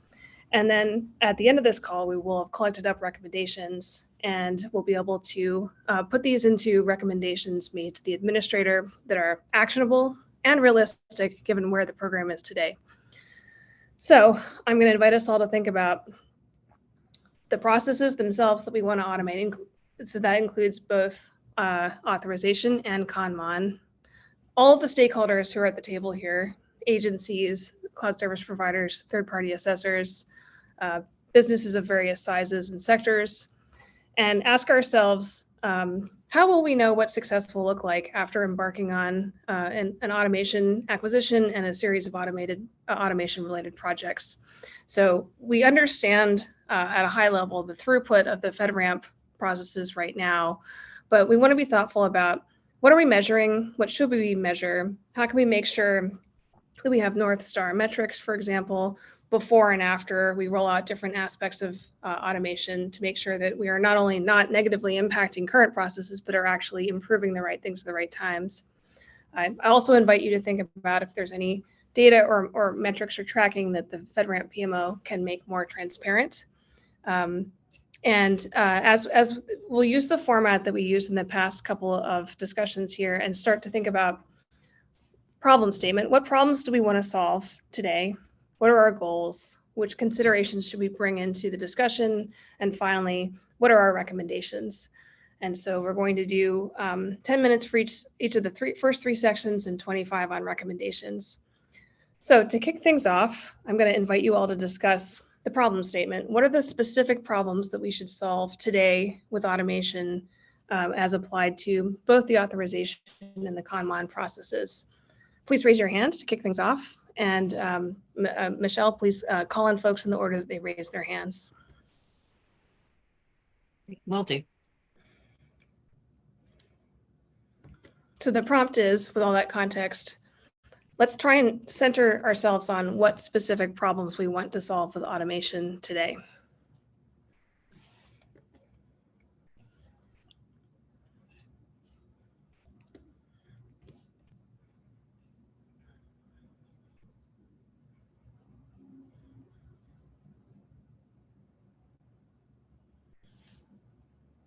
And then at the end of this call, we will have collected up recommendations and we'll be able to put these into recommendations made to the administrator that are actionable and realistic given where the program is today. So I'm going to invite us all to think about the processes themselves that we want to automate. So that includes both authorization and CONMON. All of the stakeholders who are at the table here, agencies, cloud service providers, third-party assessors, businesses of various sizes and sectors, and ask ourselves, how will we know what success will look like after embarking on an automation acquisition and a series of automation-related projects? So we understand at a high level the throughput of the FedRAMP processes right now, but we want to be thoughtful about what are we measuring, what should we measure, how can we make sure that we have North Star metrics, for example, before and after we roll out different aspects of automation to make sure that we are not only not negatively impacting current processes, but are actually improving the right things at the right times. I also invite you to think about if there's any data or metrics or tracking that the FedRAMP PMO can make more transparent. As we'll use the format that we used in the past couple of discussions here and start to think about problem statement. What problems do we want to solve today? What are our goals? Which considerations should we bring into the discussion? And finally, what are our recommendations? And so we're going to do 10 minutes for each of the first three sections and 25 on recommendations. So to kick things off, I'm going to invite you all to discuss the problem statement. What are the specific problems that we should solve today with automation as applied to both the authorization and the CONMON processes? Please raise your hand to kick things off. And Michelle, please call on folks in the order that they raise their hands. Will do. So the prompt is, with all that context, let's try and center ourselves on what specific problems we want to solve with automation today.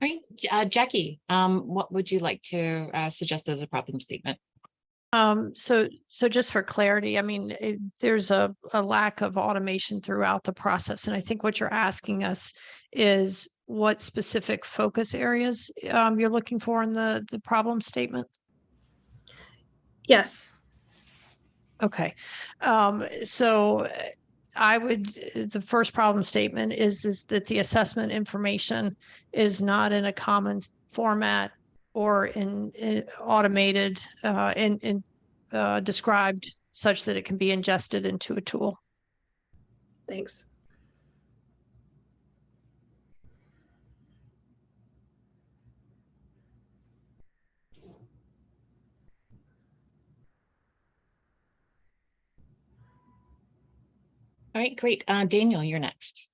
All right, Jackie, what would you like to suggest as a problem statement? So just for clarity, I mean, there's a lack of automation throughout the process. And I think what you're asking us is what specific focus areas you're looking for in the problem statement? Yes. Okay. So the first problem statement is that the assessment information is not in a common format or in automated and described such that it can be ingested into a tool. Thanks. All right, great. Daniel, you're next.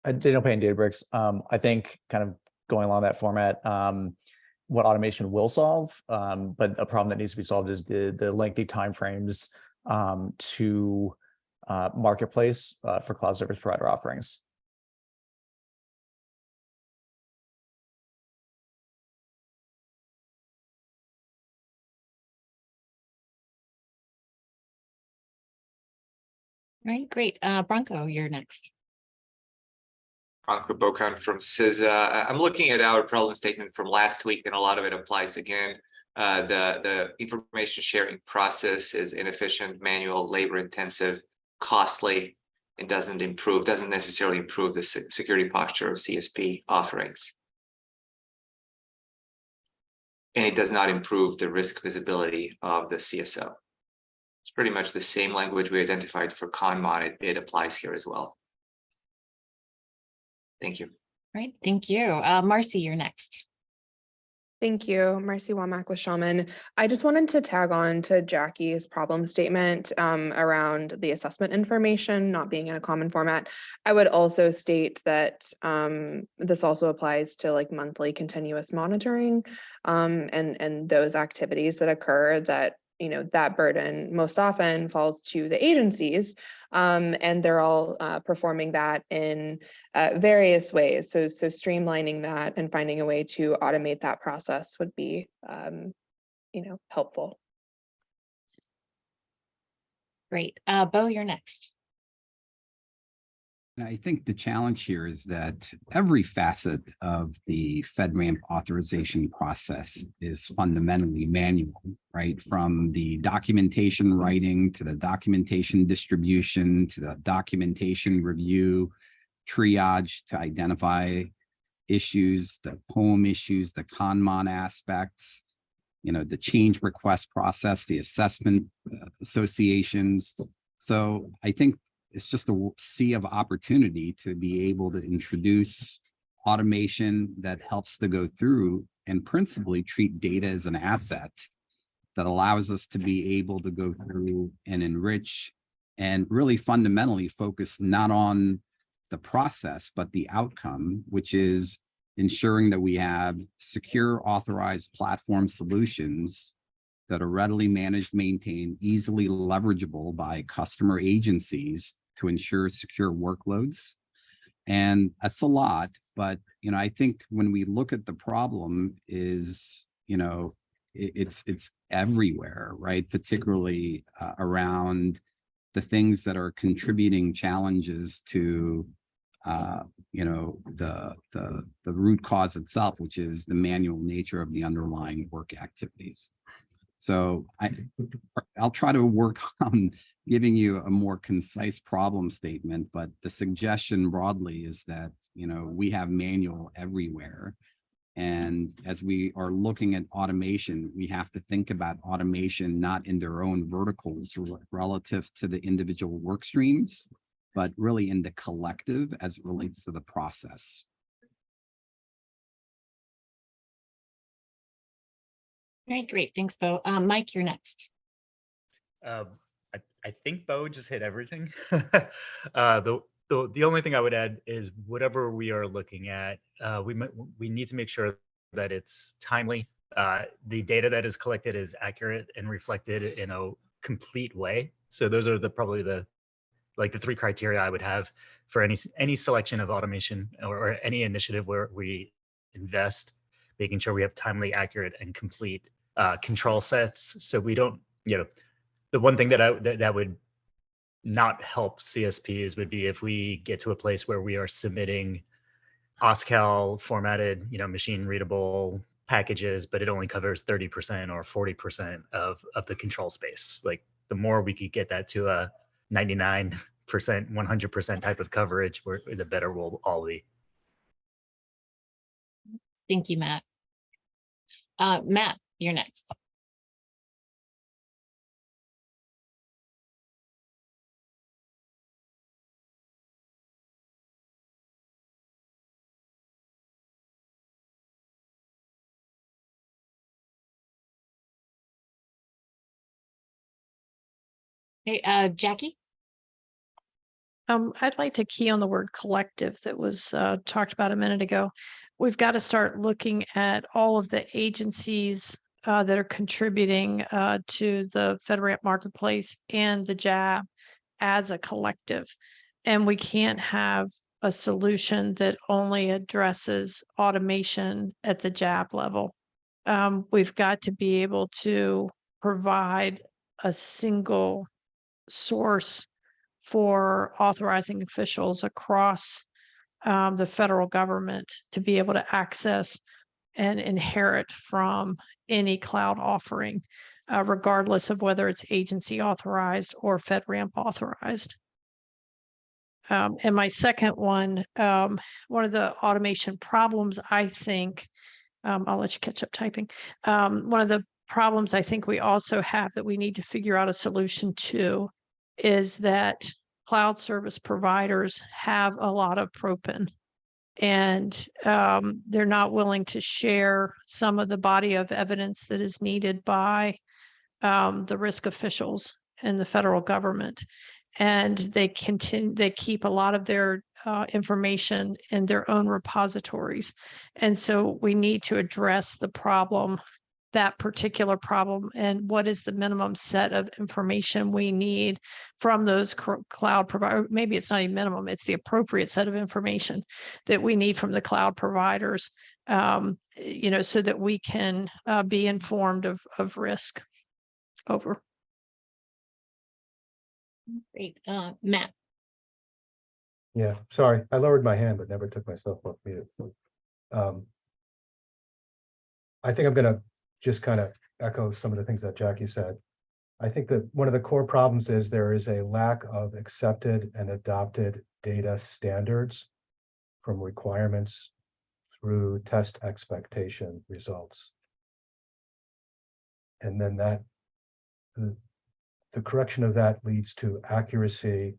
Daniel Payne, Databricks. I think kind of going along that format, what automation will solve, but a problem that needs to be solved is the lengthy timeframes to marketplace for cloud service provider offerings. All right, great. Bronco, you're next. Bronco Bokan from CISA. I'm looking at our problem statement from last week, and a lot of it applies again. The information sharing process is inefficient, manual, labor intensive, costly, and doesn't necessarily improve the security posture of CSP offerings. and it does not improve the risk visibility of the CSO. It's pretty much the same language we identified for ConMon. It applies here as well. Thank you. Right, thank you. Marcy, you're next. Thank you. Marcy Womack with Shaman. I just wanted to tag on to Jackie's problem statement around the assessment information not being in a common format. I would also state that this also applies to like monthly continuous monitoring and those activities that occur that, you know, that burden most often falls to the agencies, and they're all performing that in various ways. So streamlining that and finding a way to automate that process would be, you know, helpful. Great. Bo, you're next. I think the challenge here is that every facet of the FedRAMP authorization process is fundamentally manual, right? From the documentation writing to the documentation distribution to the documentation review, triage to identify issues, the POEM issues, the ConMon aspects, you know, the change request process, the assessment associations. So I think it's just a sea of opportunity to be able to introduce automation that helps to go through and principally treat data as an asset that allows us to be able to go through and enrich and really fundamentally focus not on the process, but the outcome, which is ensuring that we have secure, authorized platform solutions that are readily managed, maintained, easily leverageable by customer agencies to ensure secure workloads. And that's a lot, but, you know, I think when we look at the problem is, you know, it's everywhere, right? Particularly around the things that are contributing challenges to, you know, the root cause itself, which is the manual nature of the underlying work activities. So I'll try to work on giving you a more concise problem statement, but the suggestion broadly is that, you know, we have manual everywhere. And as we are looking at automation, we have to think about automation not in their own verticals relative to the individual work streams, but really in the collective as it relates to the process. All right, great. Thanks, Bo. Mike, you're next. I think Bo just hit everything. The only thing I would add is whatever we are looking at, we need to make sure that it's timely. The data that is collected is accurate and reflected in a complete way. So those are probably the three criteria I would have for any selection of automation or any initiative where we invest, making sure we have timely, accurate, and complete control sets. So we don't, you know, the one thing that would not help CSPs would be if we get to a place where we are submitting OSCAL formatted, you know, machine readable packages, but it only covers 30% or 40% of the control space. Like the more we could get that to a 99%, 100% type of coverage, the better we'll all be. Thank you, Matt. Matt, you're next. Hey, Jackie? I'd like to key on the word collective that was talked about a minute ago. We've got to start looking at all of the agencies that are contributing to the FedRAMP marketplace and the JAB as a collective. And we can't have a solution that only addresses automation at the JAB level. We've got to be able to provide a single source for authorizing officials across the federal government to be able to access and inherit from any cloud offering, regardless of whether it's agency authorized or FedRAMP authorized. And my second one of the automation problems, I think, I'll let you catch up typing. One of the problems I think we also have that we need to figure out a solution to is that cloud service providers have a lot of propane, and they're not willing to share some of the body of evidence that is needed by the risk officials in the federal government. And they keep a lot of their information in their own repositories. And so we need to address the problem, that particular problem, and what is the minimum set of information we need from those cloud providers. Maybe it's not even minimum, it's the appropriate set of information that we need from the cloud providers, you know, so that we can be informed of risk. Over. Great. Matt. Yeah, sorry, I lowered my hand, but never took myself off mute. I think I'm gonna just kind of echo some of the things that Jackie said. I think that one of the core problems is there is a lack of accepted and adopted data standards from requirements through test expectation results. And then the correction of that leads to accuracy,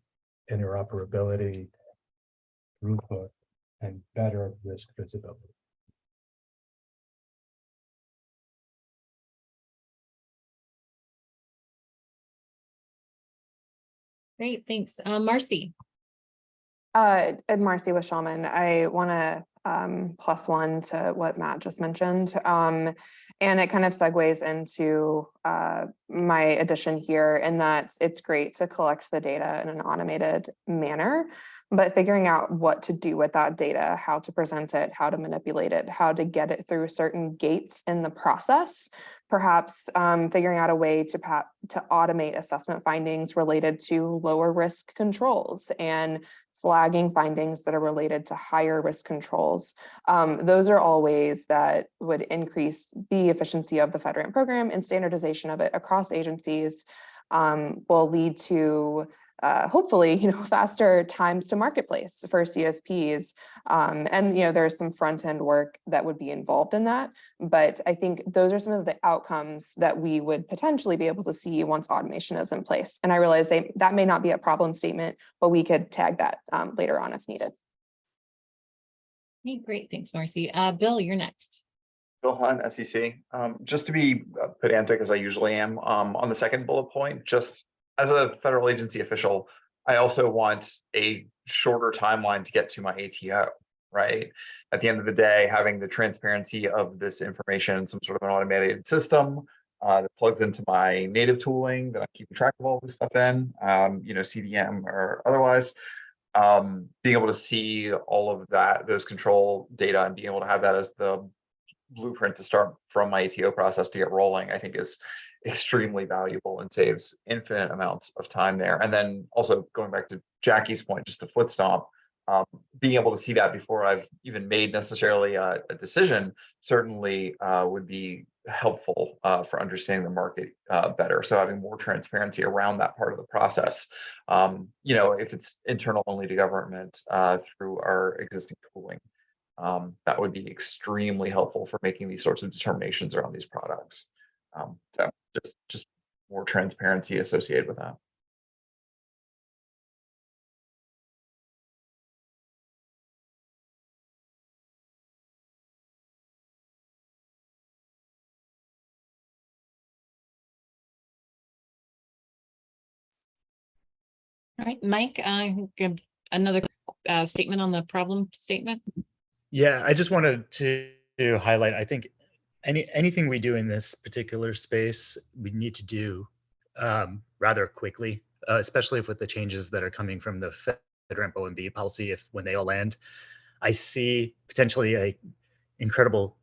interoperability, throughput, and better risk visibility. Great, thanks. Marcy. Marcy with Shaman. I want to plus one to what Matt just mentioned. And it kind of segues into my addition here in that it's great to collect the data in an automated manner, but figuring out what to do with that data, how to present it, how to manipulate it, how to get it through certain gates in the process, perhaps figuring out a way to automate assessment findings related to lower risk controls and flagging findings that are related to higher risk controls. Those are all ways that would increase the efficiency of the FedRAMP program, and standardization of it across agencies will lead to hopefully, faster times to marketplace for CSPs. And, there's some front end work that would be involved in that. But I think those are some of the outcomes that we would potentially be able to see once automation is in place. And I realize that may not be a problem statement, but we could tag that later on if needed. Hey, great. Thanks, Marcy. Bill, you're next. Bill Hunt, SEC. Just to be pedantic as I usually am, on the second bullet point, just as a federal agency official, I also want a shorter timeline to get to my ATO, right? At the end of the day, having the transparency of this information in some sort of an automated system that plugs into my native tooling that I'm keeping track of all this stuff in, CDM or otherwise, being able to see all of those control data and being able to have that as the blueprint to start from my ATO process to get rolling, I think is extremely valuable and saves infinite amounts of time there. And then also going back to Jackie's point, just a foot stomp, being able to see that before I've even made necessarily a decision certainly would be helpful for understanding the market better. So having more transparency around that part of the process, if it's internal only to government through our existing tooling, that would be extremely helpful for making these sorts of determinations around these products. So just more transparency associated with that. All right, Mike, give another statement on the problem statement. Yeah, I just wanted to highlight, I think anything we do in this particular space, we need to do rather quickly, especially with the changes that are coming from the FedRAMP OMB policy. When they all land, I see potentially a incredible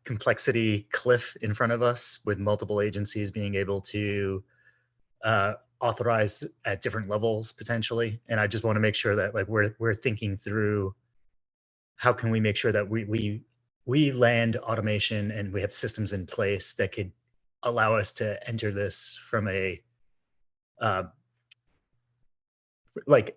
complexity cliff in front of us, with multiple agencies being able to authorize at different levels potentially. And I just want to make sure that we're thinking through how can we make sure that we land automation and we have systems in place that could allow us to enter this from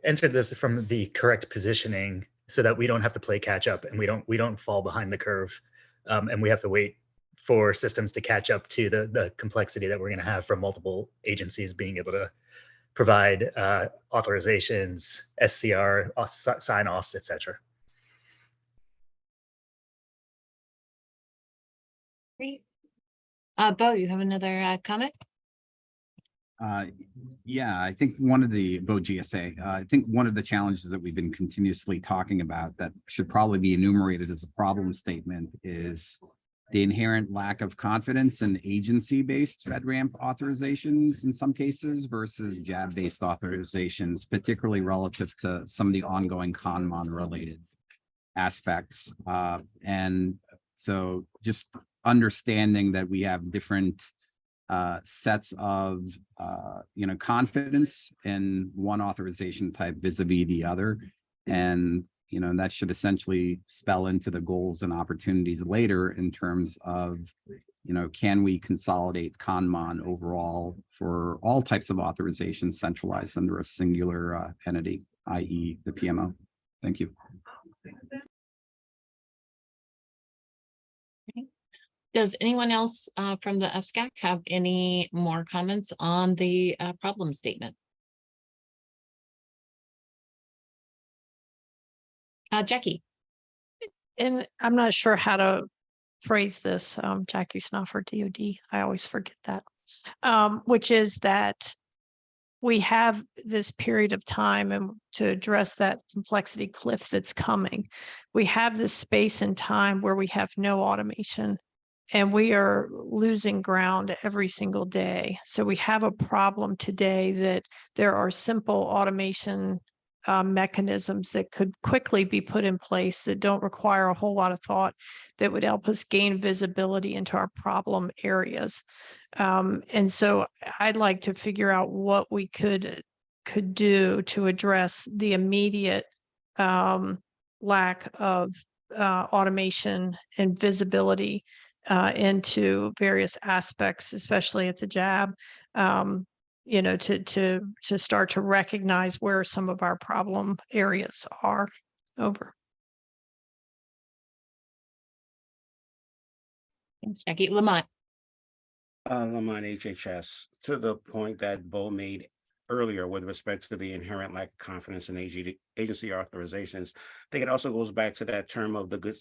enter this from the correct positioning, so that we don't have to play catch up and we don't fall behind the curve And we have to wait for systems to catch up to the complexity that we're going to have from multiple agencies being able to provide authorizations, SCR, sign-offs, et cetera. Great. Bo, you have another comment? Yeah, I think one of the Bo GSA, I think one of the challenges that we've been continuously talking about that should probably be enumerated as a problem statement is the inherent lack of confidence in agency-based FedRAMP authorizations in some cases versus JAB-based authorizations, particularly relative to some of the ongoing ConMon-related aspects. And so just understanding that we have different sets of confidence in one authorization type vis-a-vis the other, and that should essentially spell into the goals and opportunities later in terms of can we consolidate ConMon overall for all types of authorizations centralized under a singular entity, i.e. the PMO. Thank you. Does anyone else from the FSCAC have any more comments on the problem statement? Jackie. And I'm not sure how to phrase this. Jackie Snoffer, DOD. I always forget that. Which is that we have this period of time and to address that complexity cliff that's coming. We have this space and time where we have no automation. And we are losing ground every single day. So we have a problem today that there are simple automation mechanisms that could quickly be put in place that don't require a whole lot of thought, that would help us gain visibility into our problem areas. And so I'd like to figure out what we could do to address the immediate lack of automation and visibility into various aspects, especially at the JAB, to start to recognize where some of our problem areas are. Over. Thanks, Jackie. Lamont. Lamont HHS, to the point that Bo made earlier with respect to the inherent lack of confidence in agency authorizations. I think it also goes back to that term of the good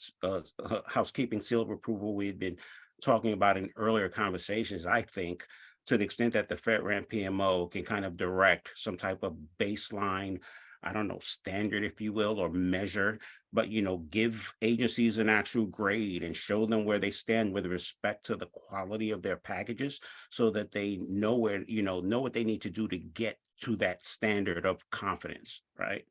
housekeeping seal of approval we had been talking about in earlier conversations. I think to the extent that the FedRAMP PMO can kind of direct some type of baseline, I don't know, standard, if you will, or measure, but, give agencies an actual grade and show them where they stand with respect to the quality of their packages so that they know where, know what they need to do to get to that standard of confidence, right?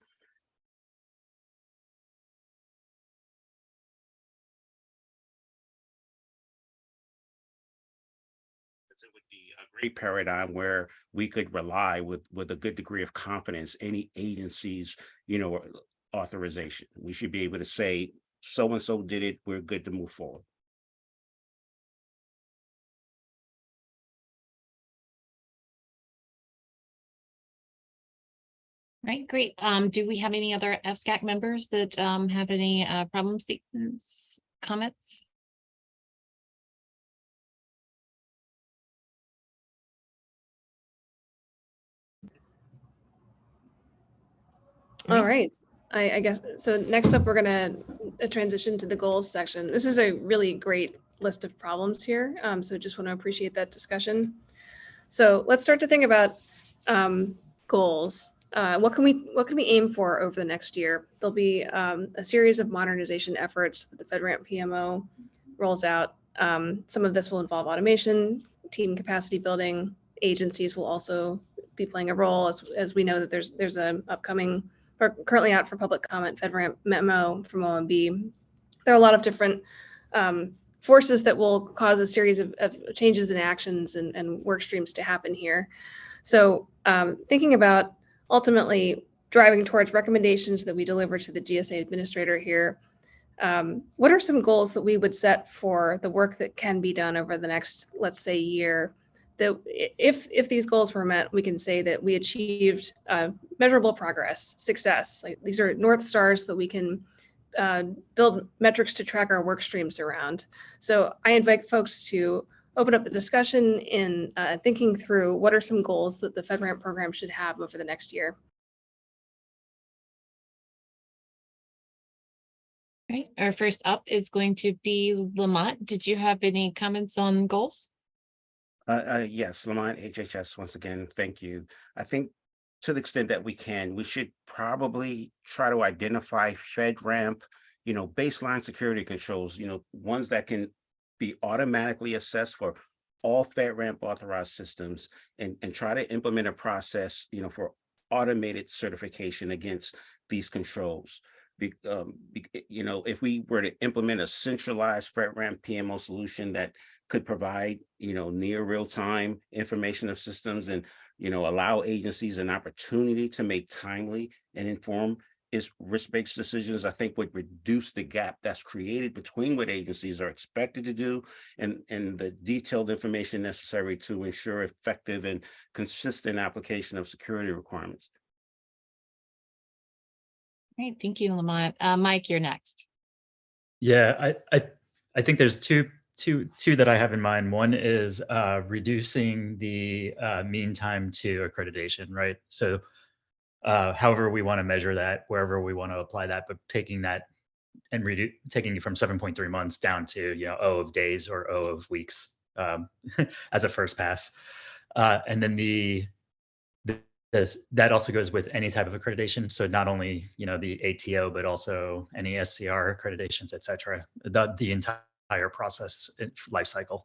It would be a great paradigm where we could rely with a good degree of confidence any agency's, authorization. We should be able to say, so-and-so did it, we're good to move forward. Right, great. Do we have any other FSCAC members that have any problem statements, comments? All right. I guess, so next up, we're going to transition to the goals section. This is a really great list of problems here. So just want to appreciate that discussion. So let's start to think about goals. What can we aim for over the next year? There'll be a series of modernization efforts that the FedRAMP PMO rolls out. Some of this will involve automation, team capacity building. Agencies will also be playing a role, as we know that there's an upcoming or currently out for public comment FedRAMP memo from OMB. There are a lot of different forces that will cause a series of changes in actions and work streams to happen here. So thinking about ultimately driving towards recommendations that we deliver to the GSA administrator here, what are some goals that we would set for the work that can be done over the next, let's say, year? That if these goals were met, we can say that we achieved measurable progress, success. Like, these are North Stars that we can build metrics to track our work streams around. So I invite folks to open up the discussion in thinking through what are some goals that the FedRAMP program should have over the next year. Right, our first up is going to be Lamont. Did you have any comments on goals? Yes, Lamont HHS, once again, thank you. I think to the extent that we can, we should probably try to identify FedRAMP, baseline security controls, ones that can be automatically assessed for all FedRAMP authorized systems and try to implement a process, for automated certification against these controls. If we were to implement a centralized FedRAMP PMO solution that could provide, near real-time information of systems and, allow agencies an opportunity to make timely and informed risk-based decisions, I think would reduce the gap that's created between what agencies are expected to do and the detailed information necessary to ensure effective and consistent application of security requirements. Great, thank you, Lamont. Mike, you're next. Yeah, I think there's two that I have in mind. One is reducing the mean time to accreditation, right? So however we want to measure that, wherever we want to apply that, but taking that and taking it from 7.3 months down to O of days or O of weeks as a first pass. And then that also goes with any type of accreditation. So not only the ATO, but also any SCR accreditations, et cetera. The entire process life cycle.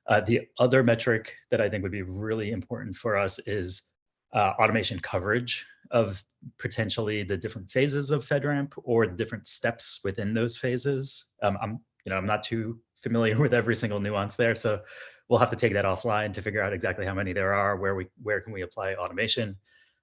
The other metric that I think would be really important for us is automation coverage of potentially the different phases of FedRAMP or different steps within those phases. I'm not too familiar with every single nuance there, so we'll have to take that offline to figure out exactly how many there are, where can we apply automation,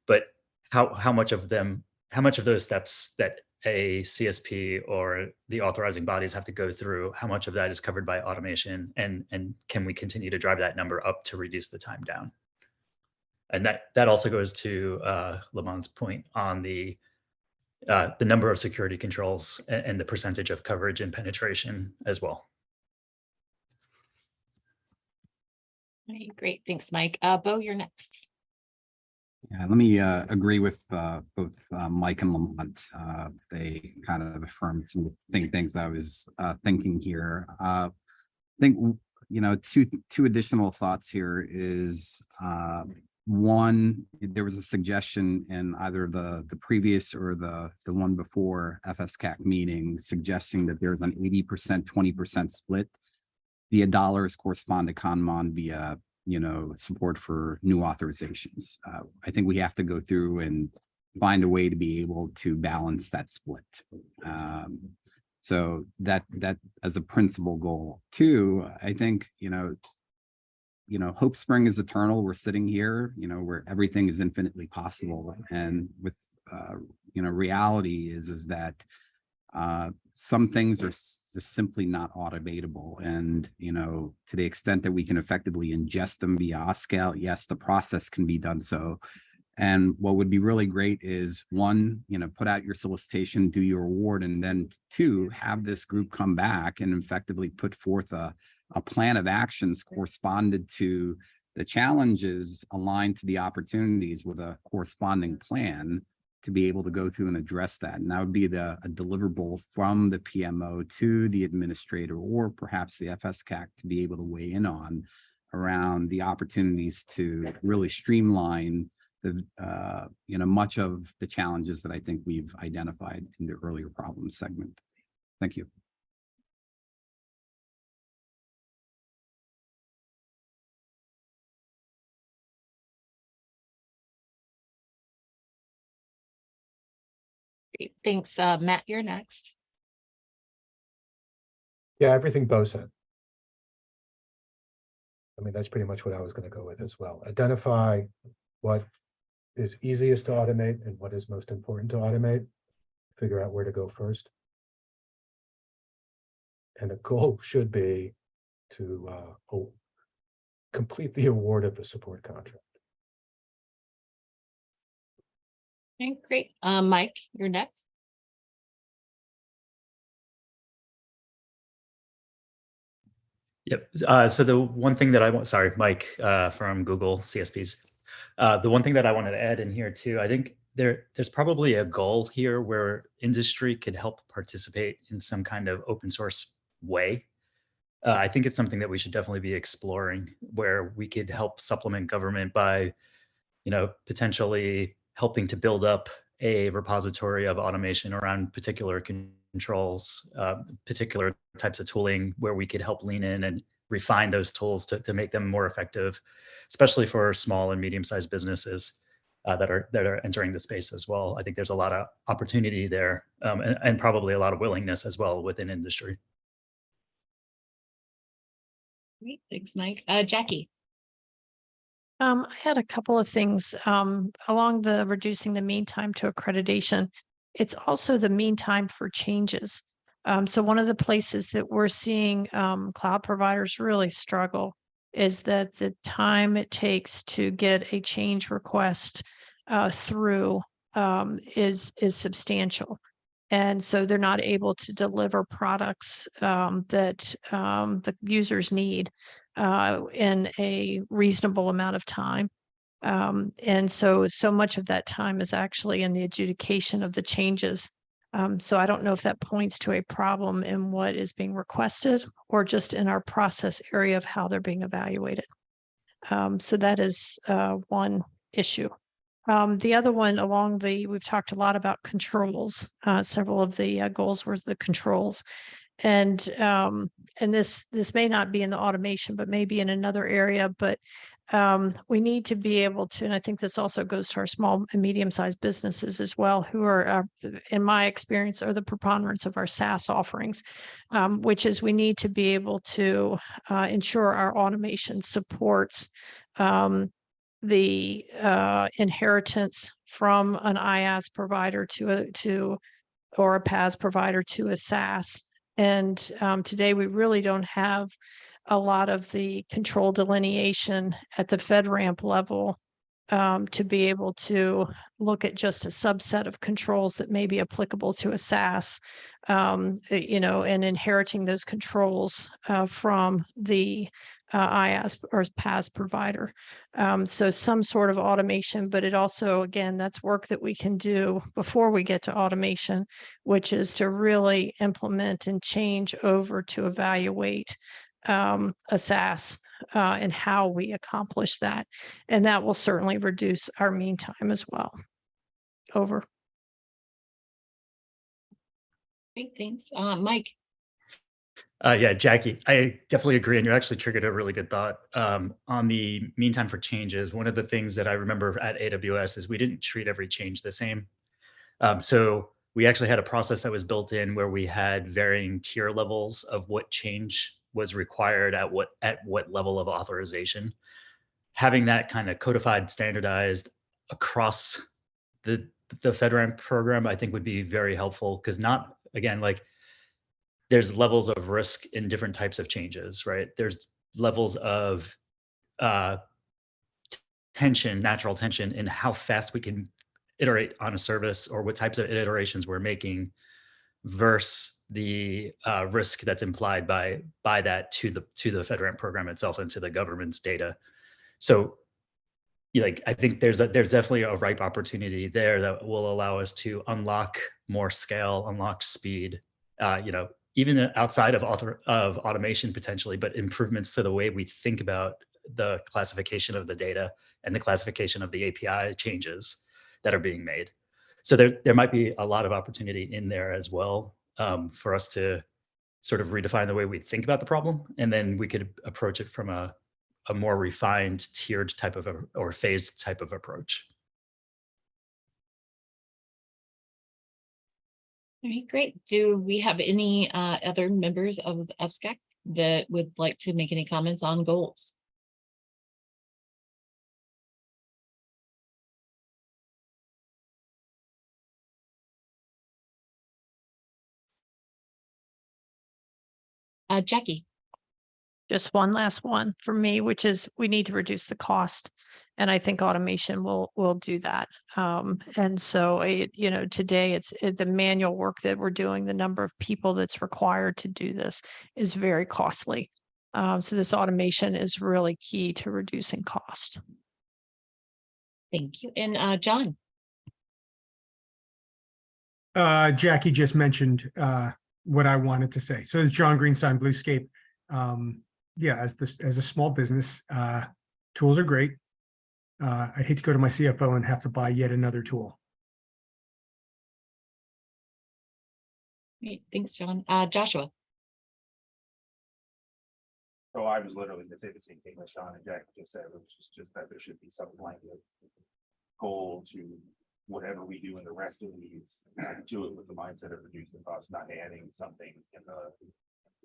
but how much of those steps that a CSP or the authorizing bodies have to go through, how much of that is covered by automation, and can we continue to drive that number up to reduce the time down? And that also goes to Lamont's point on the number of security controls and the percentage of coverage and penetration as well. Right, great, thanks, Mike. Bo, you're next. Yeah, let me agree with both Mike and Lamont. They kind of affirmed some of the same things I was thinking here. I think, two additional thoughts here is one, there was a suggestion in either the previous or the one before FSCAC meeting suggesting that there's an 80%, 20% split via dollars correspond to ConMon via support for new authorizations. I think we have to go through and find a way to be able to balance that split. So that as a principal goal. Two, I think, hope spring is eternal. We're sitting here, where everything is infinitely possible. And with, reality is that some things are just simply not automatable. And, to the extent that we can effectively ingest them via OSCAL, yes, the process can be done so. And what would be really great is one, put out your solicitation, do your award, and then two, have this group come back and effectively put forth a plan of actions corresponded to the challenges aligned to the opportunities with a corresponding plan to be able to go through and address that. And that would be a deliverable from the PMO to the administrator or perhaps the FSCAC to be able to weigh in on around the opportunities to really streamline the much of the challenges that I think we've identified in the earlier problem segment. Thank you. Great, thanks. Matt, you're next. Yeah, everything Bo said. I mean, that's pretty much what I was going to go with as well. Identify what is easiest to automate and what is most important to automate. Figure out where to go first. And the goal should be to complete the award of the support contract. Okay, great. Mike, you're next. Yep. So the one thing that I want, sorry, Mike from Google CSPs. The one thing that I wanted to add in here too, I think there's probably a goal here where industry could help participate in some kind of open source way. I think it's something that we should definitely be exploring, where we could help supplement government by, potentially helping to build up a repository of automation around particular controls, particular types of tooling, where we could help lean in and refine those tools to make them more effective, especially for small and medium-sized businesses that are entering the space as well. I think there's a lot of opportunity there, and probably a lot of willingness as well within industry. Great, thanks, Mike. Jackie. I had a couple of things along the reducing the mean time to accreditation. It's also the mean time for changes. So one of the places that we're seeing cloud providers really struggle is that the time it takes to get a change request through is substantial. And so they're not able to deliver products that the users need in a reasonable amount of time. And so much of that time is actually in the adjudication of the changes. So I don't know if that points to a problem in what is being requested or just in our process area of how they're being evaluated. So that is one issue. The other one we've talked a lot about controls. Several of the goals were the controls. And this may not be in the automation, but maybe in another area, but we need to be able to, and I think this also goes to our small and medium-sized businesses as well, who are, in my experience, are the preponderance of our SaaS offerings, which is we need to be able to ensure our automation supports the inheritance from an IaaS provider or a PaaS provider to a SaaS. And today we really don't have a lot of the control delineation at the FedRAMP level to be able to look at just a subset of controls that may be applicable to a SaaS, and inheriting those controls from the IaaS or PaaS provider. So some sort of automation, but it also, again, that's work that we can do before we get to automation, which is to really implement and change over to evaluate a SaaS and how we accomplish that. And that will certainly reduce our mean time as well. Over. Great, thanks. Mike. Yeah, Jackie, I definitely agree. And you actually triggered a really good thought on the mean time for changes. One of the things that I remember at AWS is we didn't treat every change the same. So we actually had a process that was built in where we had varying tier levels of what change was required at what level of authorization. Having that kind of codified, standardized across the FedRAMP program, I think would be very helpful, because there's levels of risk in different types of changes, right? There's levels of tension, natural tension, in how fast we can iterate on a service or what types of iterations we're making versus the risk that's implied by that to the FedRAMP program itself and to the government's data. So I think there's definitely a ripe opportunity there that will allow us to unlock more scale, unlock speed, even outside of automation potentially, but improvements to the way we think about the classification of the data and the classification of the API changes that are being made. So there might be a lot of opportunity in there as well for us to sort of redefine the way we think about the problem, and then we could approach it from a more refined, tiered type of or phased type of approach. All right, great. Do we have any other members of the FSCAC that would like to make any comments on goals? Jackie. Just one last one for me, which is we need to reduce the cost. And I think automation will do that. And so, today it's the manual work that we're doing, the number of people that's required to do this is very costly. So this automation is really key to reducing cost. Thank you. And John? Jackie just mentioned what I wanted to say. So it's John Greenstein, Bluescape. Yeah, as a small business, tools are great. I'd hate to go to my CFO and have to buy yet another tool. Great. Thanks, John. Joshua? So I was literally to say the same thing that Sean and Jack just said, which is just that there should be some kind of goal to whatever we do in the rest of these, do it with the mindset of reducing costs, not adding something in the,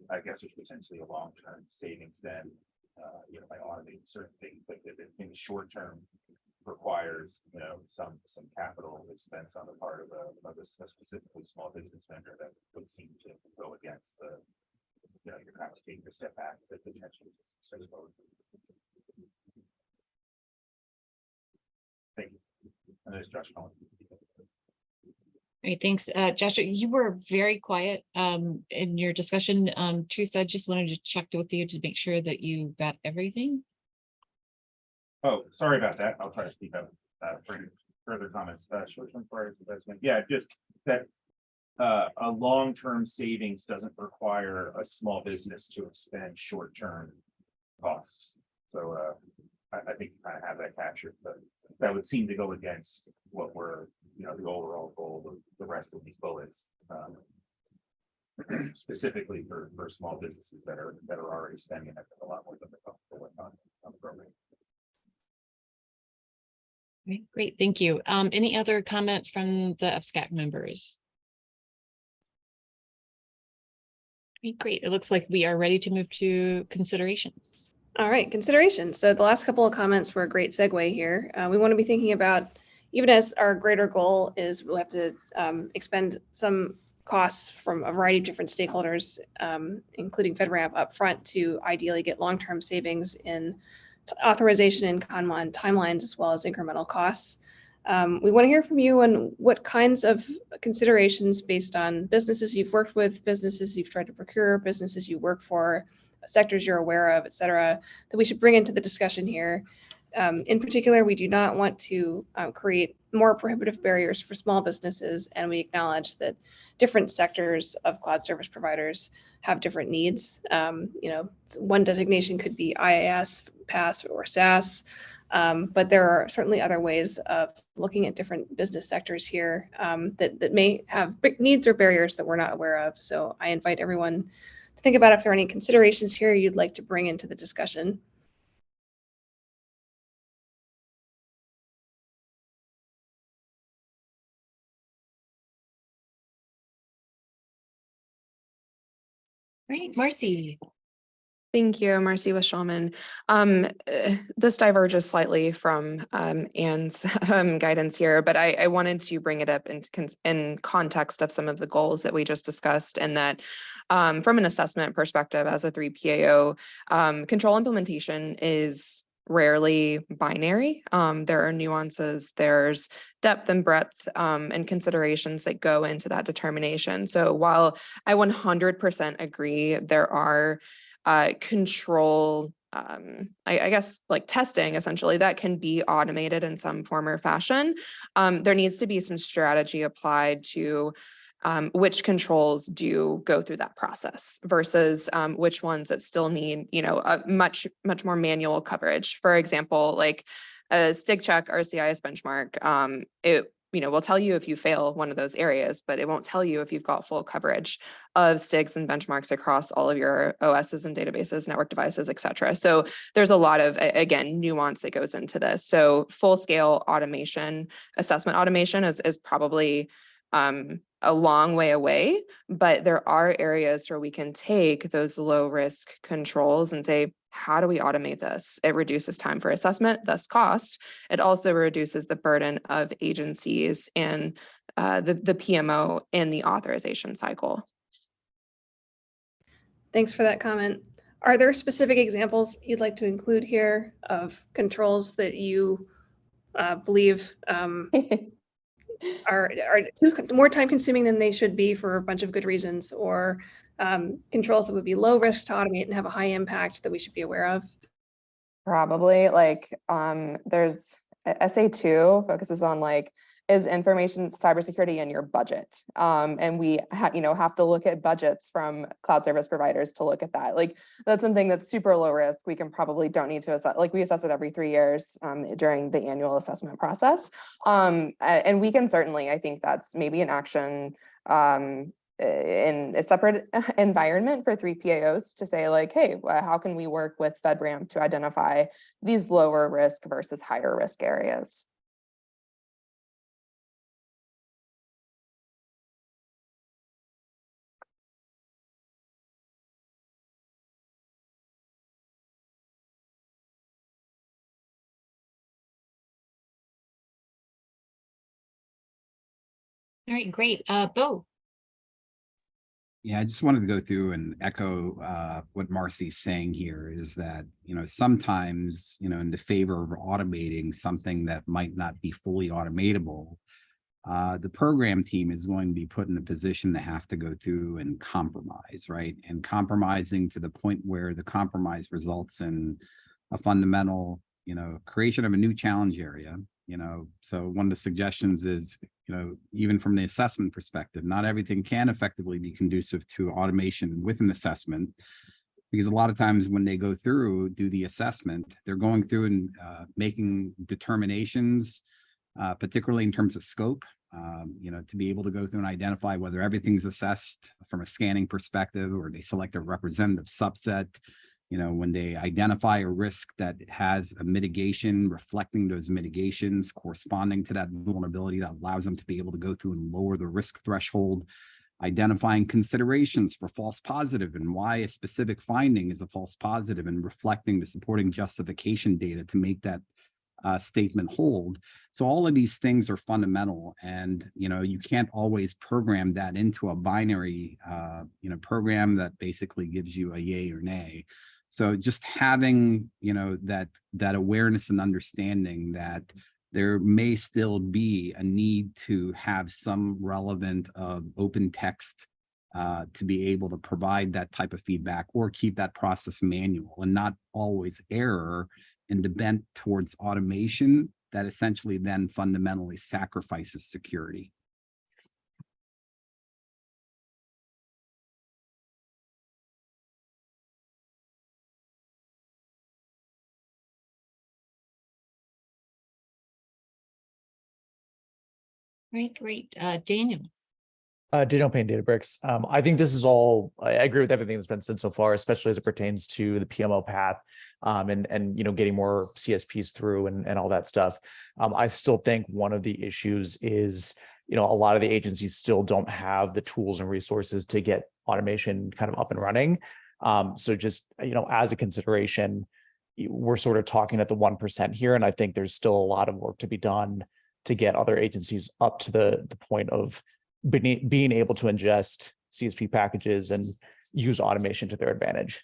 I guess there's potentially a long-term savings then, by automating certain things, but if it in the short term requires, some capital expense on the part of a specifically small business vendor that would seem to go against the, you're kind of taking a step back that potentially. Thank you. And there's Josh Collins. Great, thanks. Joshua, you were very quiet in your discussion. Teresa, I just wanted to check with you to make sure that you got everything. Oh, sorry about that. I'll try to speak up for further comments. Short-term prior investment. Yeah, just that a long-term savings doesn't require a small business to expend short-term costs. So I think you kind of have that captured, but that would seem to go against what we're, the overall goal of the rest of these bullets, specifically for small businesses that are already spending a lot more than they're comfortable with on the program. Great, thank you. Any other comments from the FSCAC members? Great, it looks like we are ready to move to considerations. All right, considerations. So the last couple of comments were a great segue here. We want to be thinking about, even as our greater goal is we'll have to expend some costs from a variety of different stakeholders, including FedRAMP upfront, to ideally get long-term savings in authorization and timelines, as well as incremental costs. We want to hear from you on what kinds of considerations based on businesses you've worked with, businesses you've tried to procure, businesses you work for, sectors you're aware of, et cetera, that we should bring into the discussion here. In particular, we do not want to create more prohibitive barriers for small businesses, and we acknowledge that different sectors of cloud service providers have different needs. One designation could be IaaS, PaaS, or SaaS, but there are certainly other ways of looking at different business sectors here that may have big needs or barriers that we're not aware of. So I invite everyone to think about if there are any considerations here you'd like to bring into the discussion. Great, Marcy. Thank you, Marcy with Shulman. This diverges slightly from Anne's guidance here, but I wanted to bring it up in context of some of the goals that we just discussed, and that from an assessment perspective as a 3PAO, control implementation is rarely binary. There are nuances, there's depth and breadth and considerations that go into that determination. So while I 100% agree there are control, I guess like testing essentially that can be automated in some form or fashion, there needs to be some strategy applied to which controls do go through that process versus which ones that still need, a much more manual coverage. For example, like a STIG check or CIS benchmark, it will tell you if you fail one of those areas, but it won't tell you if you've got full coverage of STIGs and benchmarks across all of your OSs and databases, network devices, et cetera. So there's a lot of, again, nuance that goes into this. So full scale automation, assessment automation is probably a long way away, but there are areas where we can take those low risk controls and say, how do we automate this? It reduces time for assessment, thus cost. It also reduces the burden of agencies and the PMO in the authorization cycle. Thanks for that comment. Are there specific examples you'd like to include here of controls that you believe are more time consuming than they should be for a bunch of good reasons, or controls that would be low risk to automate and have a high impact that we should be aware of? Probably like there's SA2 focuses on like, is information cybersecurity in your budget? And we have to look at budgets from cloud service providers to look at that. Like that's something that's super low risk. We can probably don't need to assess, like we assess it every 3 years during the annual assessment process. And we can certainly, I think that's maybe an action in a separate environment for 3 PAOs to say like, hey, how can we work with FedRAMP to identify these lower risk versus higher risk areas? All right, great. Bo. Yeah, I just wanted to go through and echo what Marcy's saying here is that, sometimes, in the favor of automating something that might not be fully automatable, the program team is going to be put in a position to have to go through and compromise, right? And compromising to the point where the compromise results in a fundamental, creation of a new challenge area. So one of the suggestions is, even from the assessment perspective, not everything can effectively be conducive to automation with an assessment, because a lot of times when they go through, do the assessment, they're going through and making determinations, particularly in terms of scope, to be able to go through and identify whether everything's assessed from a scanning perspective, or they select a representative subset. When they identify a risk that has a mitigation, reflecting those mitigations corresponding to that vulnerability that allows them to be able to go through and lower the risk threshold, identifying considerations for false positive and why a specific finding is a false positive, and reflecting the supporting justification data to make that statement hold. So all of these things are fundamental, and you can't always program that into a binary program that basically gives you a yay or nay. So just having that awareness and understanding that there may still be a need to have some relevant open text to be able to provide that type of feedback, or keep that process manual, and not always error and the bent towards automation that essentially then fundamentally sacrifices security. Right, great. Daniel. Daniel Payne, Databricks. I think this is all, I agree with everything that's been said so far, especially as it pertains to the PMO path and getting more CSPs through and all that stuff. I still think one of the issues is, a lot of the agencies still don't have the tools and resources to get automation kind of up and running. So just, as a consideration, we're sort of talking at the 1% here. And I think there's still a lot of work to be done to get other agencies up to the point of being able to ingest CSP packages and use automation to their advantage.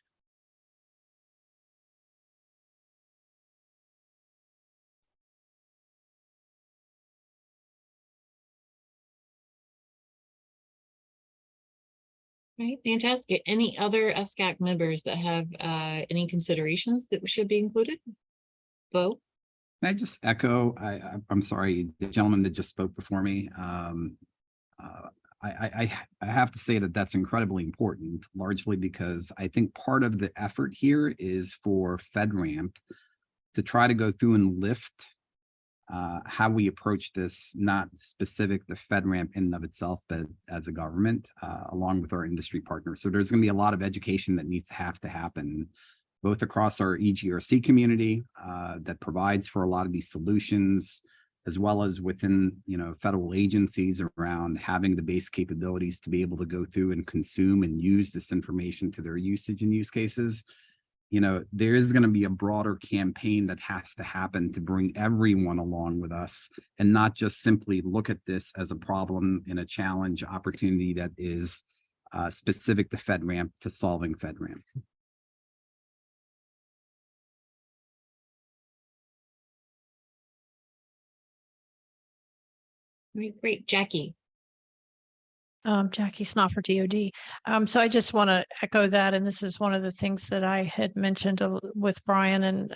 Right, fantastic. Any other FSCAC members that have any considerations that should be included? Bo? Can I just echo, I'm sorry, the gentleman that just spoke before me. I have to say that that's incredibly important, largely because I think part of the effort here is for FedRAMP to try to go through and lift how we approach this, not specific to FedRAMP in and of itself, but as a government, along with our industry partners. So there's going to be a lot of education that needs to happen, both across our EGRC community that provides for a lot of these solutions, as well as within federal agencies around having the base capabilities to be able to go through and consume and use this information to their usage and use cases. There is going to be a broader campaign that has to happen to bring everyone along with us, and not just simply look at this as a problem and a challenge opportunity that is specific to FedRAMP, to solving FedRAMP. Great, Jackie. Jackie Snoffer, DOD. So I just want to echo that, and this is one of the things that I had mentioned with Brian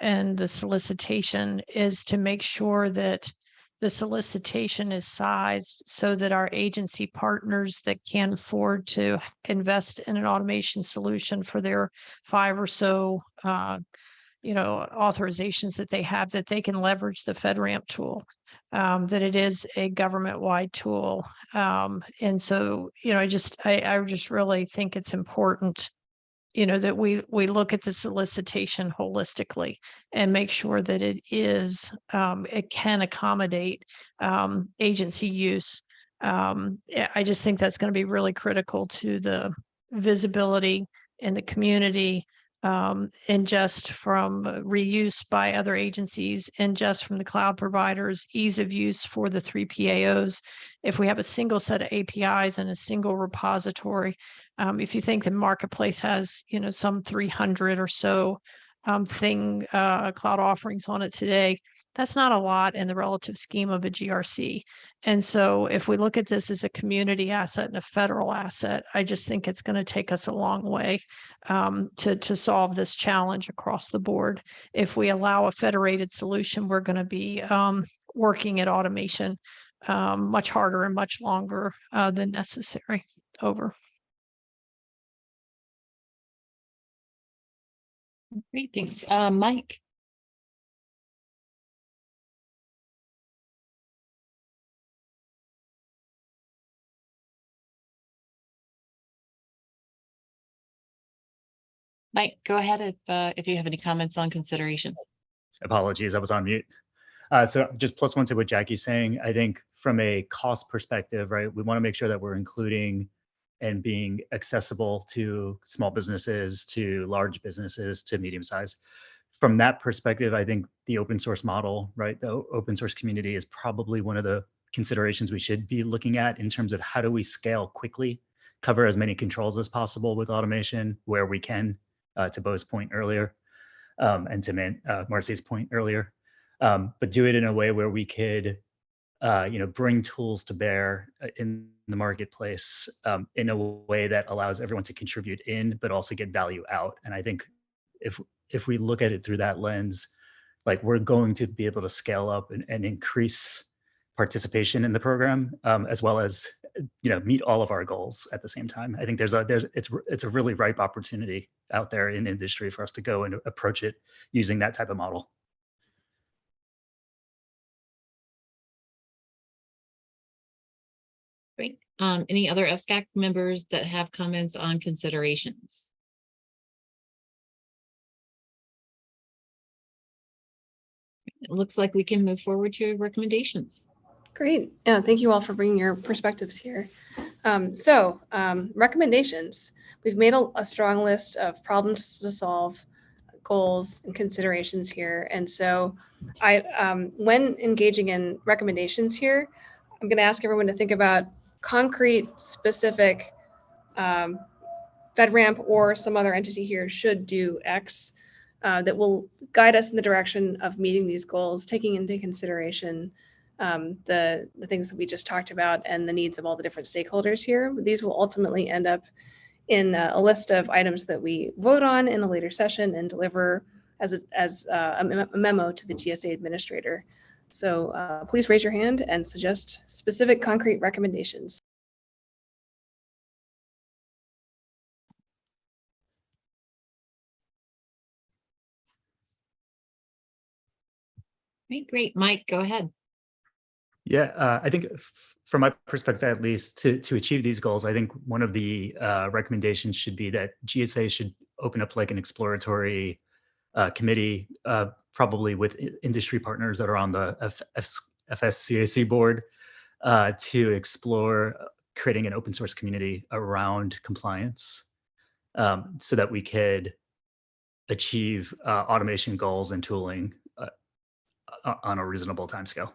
and the solicitation is to make sure that the solicitation is sized so that our agency partners that can afford to invest in an automation solution for their 5 or so authorizations that they have, that they can leverage the FedRAMP tool, that it is a government-wide tool. And so, I just really think it's important, that we look at the solicitation holistically and make sure that it can accommodate agency use. I just think that's going to be really critical to the visibility in the community, and just from reuse by other agencies and just from the cloud providers, ease of use for the 3 PAOs. If we have a single set of APIs and a single repository, if you think the marketplace has, some 300 or so cloud offerings on it today, that's not a lot in the relative scheme of a GRC. And so if we look at this as a community asset and a federal asset, I just think it's going to take us a long way to solve this challenge across the board. If we allow a federated solution, we're going to be working at automation much harder and much longer than necessary. Over. Great, thanks. Mike. Mike, go ahead if you have any comments on considerations. Apologies, I was on mute. So just plus one to what Jackie's saying, I think from a cost perspective, right, we want to make sure that we're including and being accessible to small businesses, to large businesses, to medium size. From that perspective, I think the open source model, right, the open source community is probably one of the considerations we should be looking at in terms of how do we scale quickly, cover as many controls as possible with automation where we can, to Bo's point earlier, and to Marcy's point earlier, but do it in a way where we could bring tools to bear in the marketplace in a way that allows everyone to contribute in, but also get value out. And I think if we look at it through that lens, like we're going to be able to scale up and increase participation in the program, as well as meet all of our goals at the same time. I think it's a really ripe opportunity out there in industry for us to go and approach it using that type of model. Great. Any other FSCAC members that have comments on considerations? It looks like we can move forward to recommendations. Great. Yeah, thank you all for bringing your perspectives here. Recommendations. We've made a strong list of problems to solve, goals and considerations here. And so when engaging in recommendations here, I'm going to ask everyone to think about concrete, specific FedRAMP or some other entity here should do X that will guide us in the direction of meeting these goals, taking into consideration the things that we just talked about and the needs of all the different stakeholders here. These will ultimately end up in a list of items that we vote on in a later session and deliver as a memo to the GSA administrator. So please raise your hand and suggest specific concrete recommendations. Great. Mike, go ahead. Yeah, I think from my perspective, at least to achieve these goals, I think one of the recommendations should be that GSA should open up like an exploratory committee, probably with industry partners that are on the FSCAC board, to explore creating an open source community around compliance, so that we could achieve automation goals and tooling on a reasonable timescale.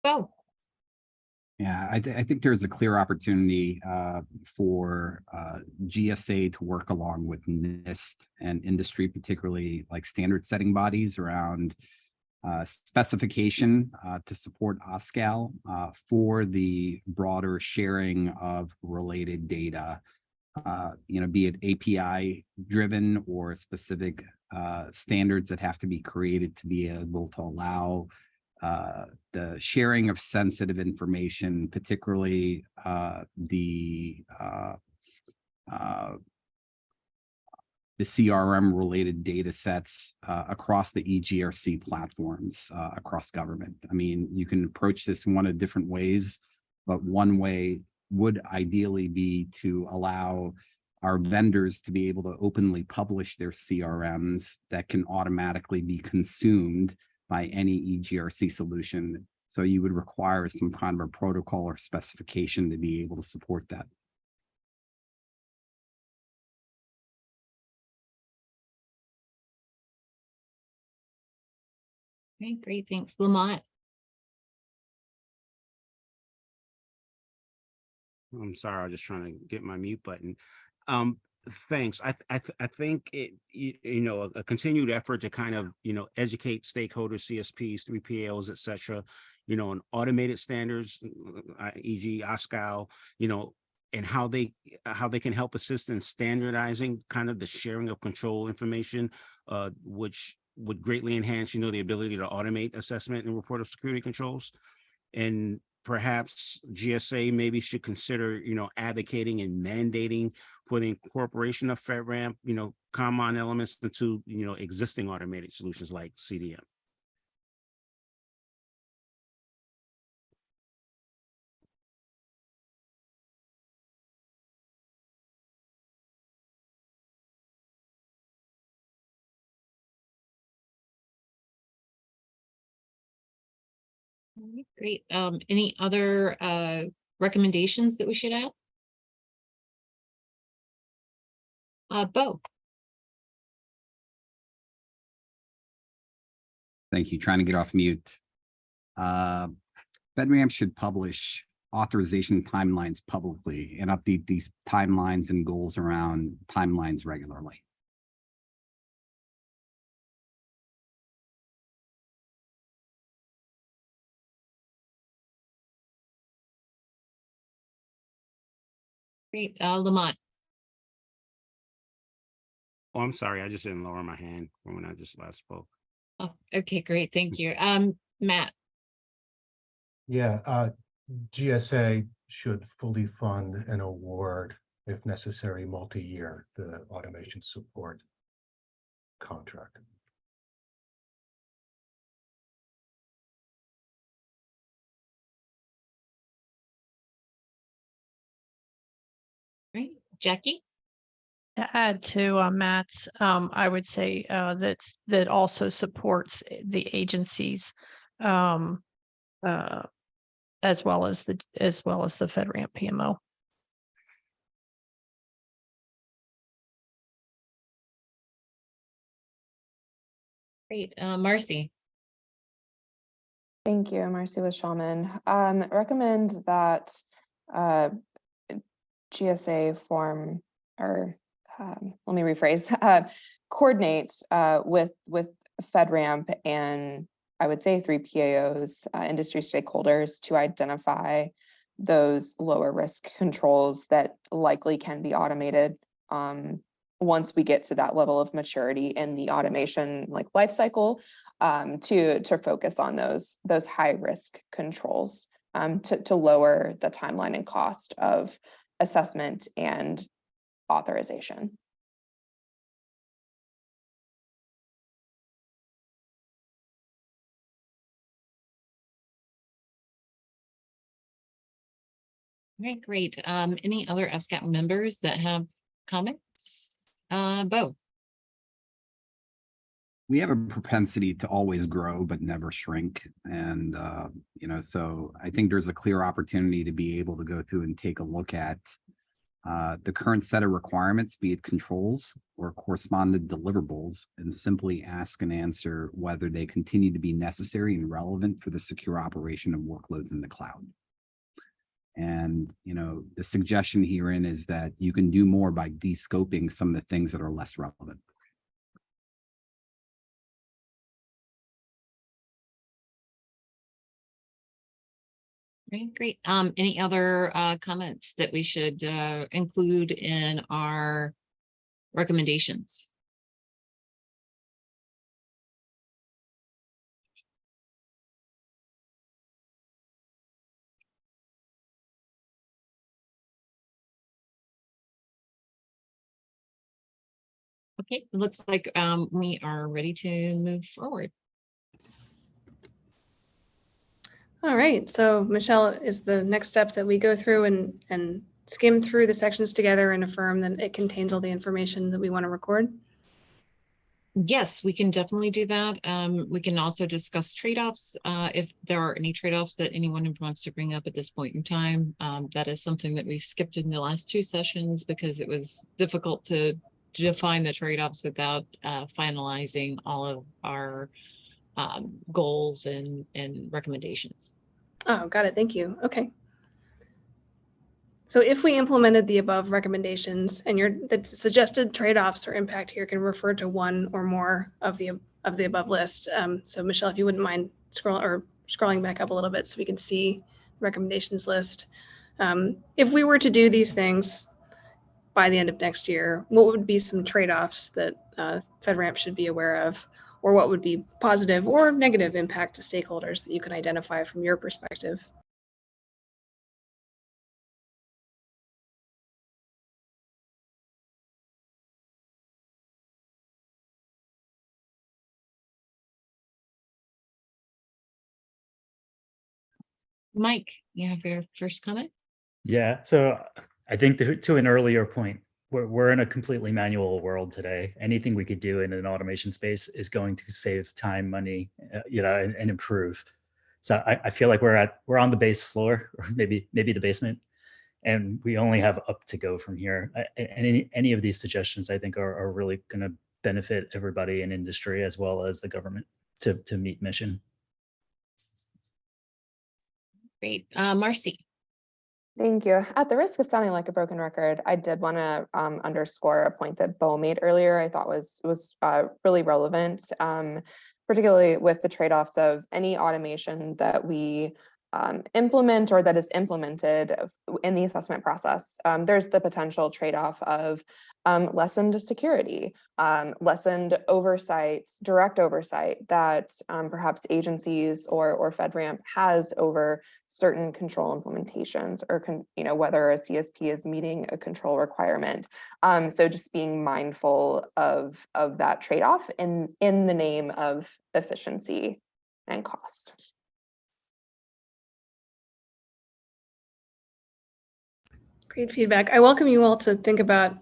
Go. Yeah, I think there's a clear opportunity for GSA to work along with NIST and industry, particularly like standard setting bodies around specification to support OSCAL for the broader sharing of related data, be it API driven or specific standards that have to be created to be able to allow the sharing of sensitive information, particularly the CRM related data sets across the EGRC platforms across government. I mean, you can approach this one of different ways, but one way would ideally be to allow our vendors to be able to openly publish their CRMs that can automatically be consumed by any EGRC solution. So you would require some kind of a protocol or specification to be able to support that. Okay, great. Thanks. Lamont. I'm sorry, I was just trying to get my mute button. Thanks. I think a continued effort to kind of, educate stakeholders, CSPs, 3PLs, et cetera, on automated standards, e.g. OSCAL, and how they can help assist in standardizing kind of the sharing of control information, which would greatly enhance, the ability to automate assessment and report of security controls. And perhaps GSA maybe should consider, advocating and mandating for the incorporation of FedRAMP, common elements into, existing automated solutions like CDM. Great. Any other recommendations that we should add? Bo. Thank you. Trying to get off mute. FedRAMP should publish authorization timelines publicly and update these timelines and goals around timelines regularly. Great. Lamont. Oh, I'm sorry. I just didn't lower my hand from when I just last spoke. Oh, okay, great. Thank you. Matt. Yeah, GSA should fully fund and award, if necessary, multi-year, the automation support contract. Great. Jackie. To add to Matt's, I would say that also supports the agencies as well as the FedRAMP PMO. Great. Marcy. Thank you, Marcy with Shaman. Recommend that GSA form, or let me rephrase, coordinate with FedRAMP and I would say 3PAOs, industry stakeholders, to identify those lower risk controls that likely can be automated once we get to that level of maturity in the automation life cycle, to focus on those high risk controls to lower the timeline and cost of assessment and authorization. Okay, great. Any other FSCAC members that have comments? Bo. We have a propensity to always grow but never shrink, and so I think there's a clear opportunity to be able to go through and take a look at the current set of requirements, be it controls or corresponding deliverables, and simply ask and answer whether they continue to be necessary and relevant for the secure operation of workloads in the cloud. And, the suggestion herein is that you can do more by de-scoping some of the things that are less relevant. Right, great. Any other comments that we should include in our recommendations? Okay, it looks like we are ready to move forward. All right, so Michelle, is the next step that we go through and skim through the sections together and affirm that it contains all the information that we want to record? Yes, we can definitely do that. We can also discuss trade-offs if there are any trade-offs that anyone wants to bring up at this point in time. That is something that we've skipped in the last two sessions because it was difficult to define the trade-offs without finalizing all of our goals and recommendations. Oh, got it. Thank you. Okay. So if we implemented the above recommendations and the suggested trade-offs or impact here can refer to one or more of the above list. So Michelle, if you wouldn't mind scrolling back up a little bit so we can see the recommendations list. If we were to do these things by the end of next year, what would be some trade-offs that FedRAMP should be aware of, or what would be positive or negative impact to stakeholders that you can identify from your perspective? Mike, you have your first comment? Yeah, so I think to an earlier point, we're in a completely manual world today. Anything we could do in an automation space is going to save time, money, and improve. So I feel like we're on the base floor, or maybe the basement, and we only have up to go from here. And any of these suggestions, I think, are really going to benefit everybody in industry as well as the government to meet mission. Great. Marcy. Thank you. At the risk of sounding like a broken record, I did want to underscore a point that Bo made earlier. I thought was really relevant, particularly with the trade-offs of any automation that we implement or that is implemented in the assessment process. There's the potential trade-off of lessened security, lessened oversight, direct oversight that perhaps agencies or FedRAMP has over certain control implementations, or whether a CSP is meeting a control requirement. So just being mindful of that trade-off in the name of efficiency and cost. Great feedback. I welcome you all to think about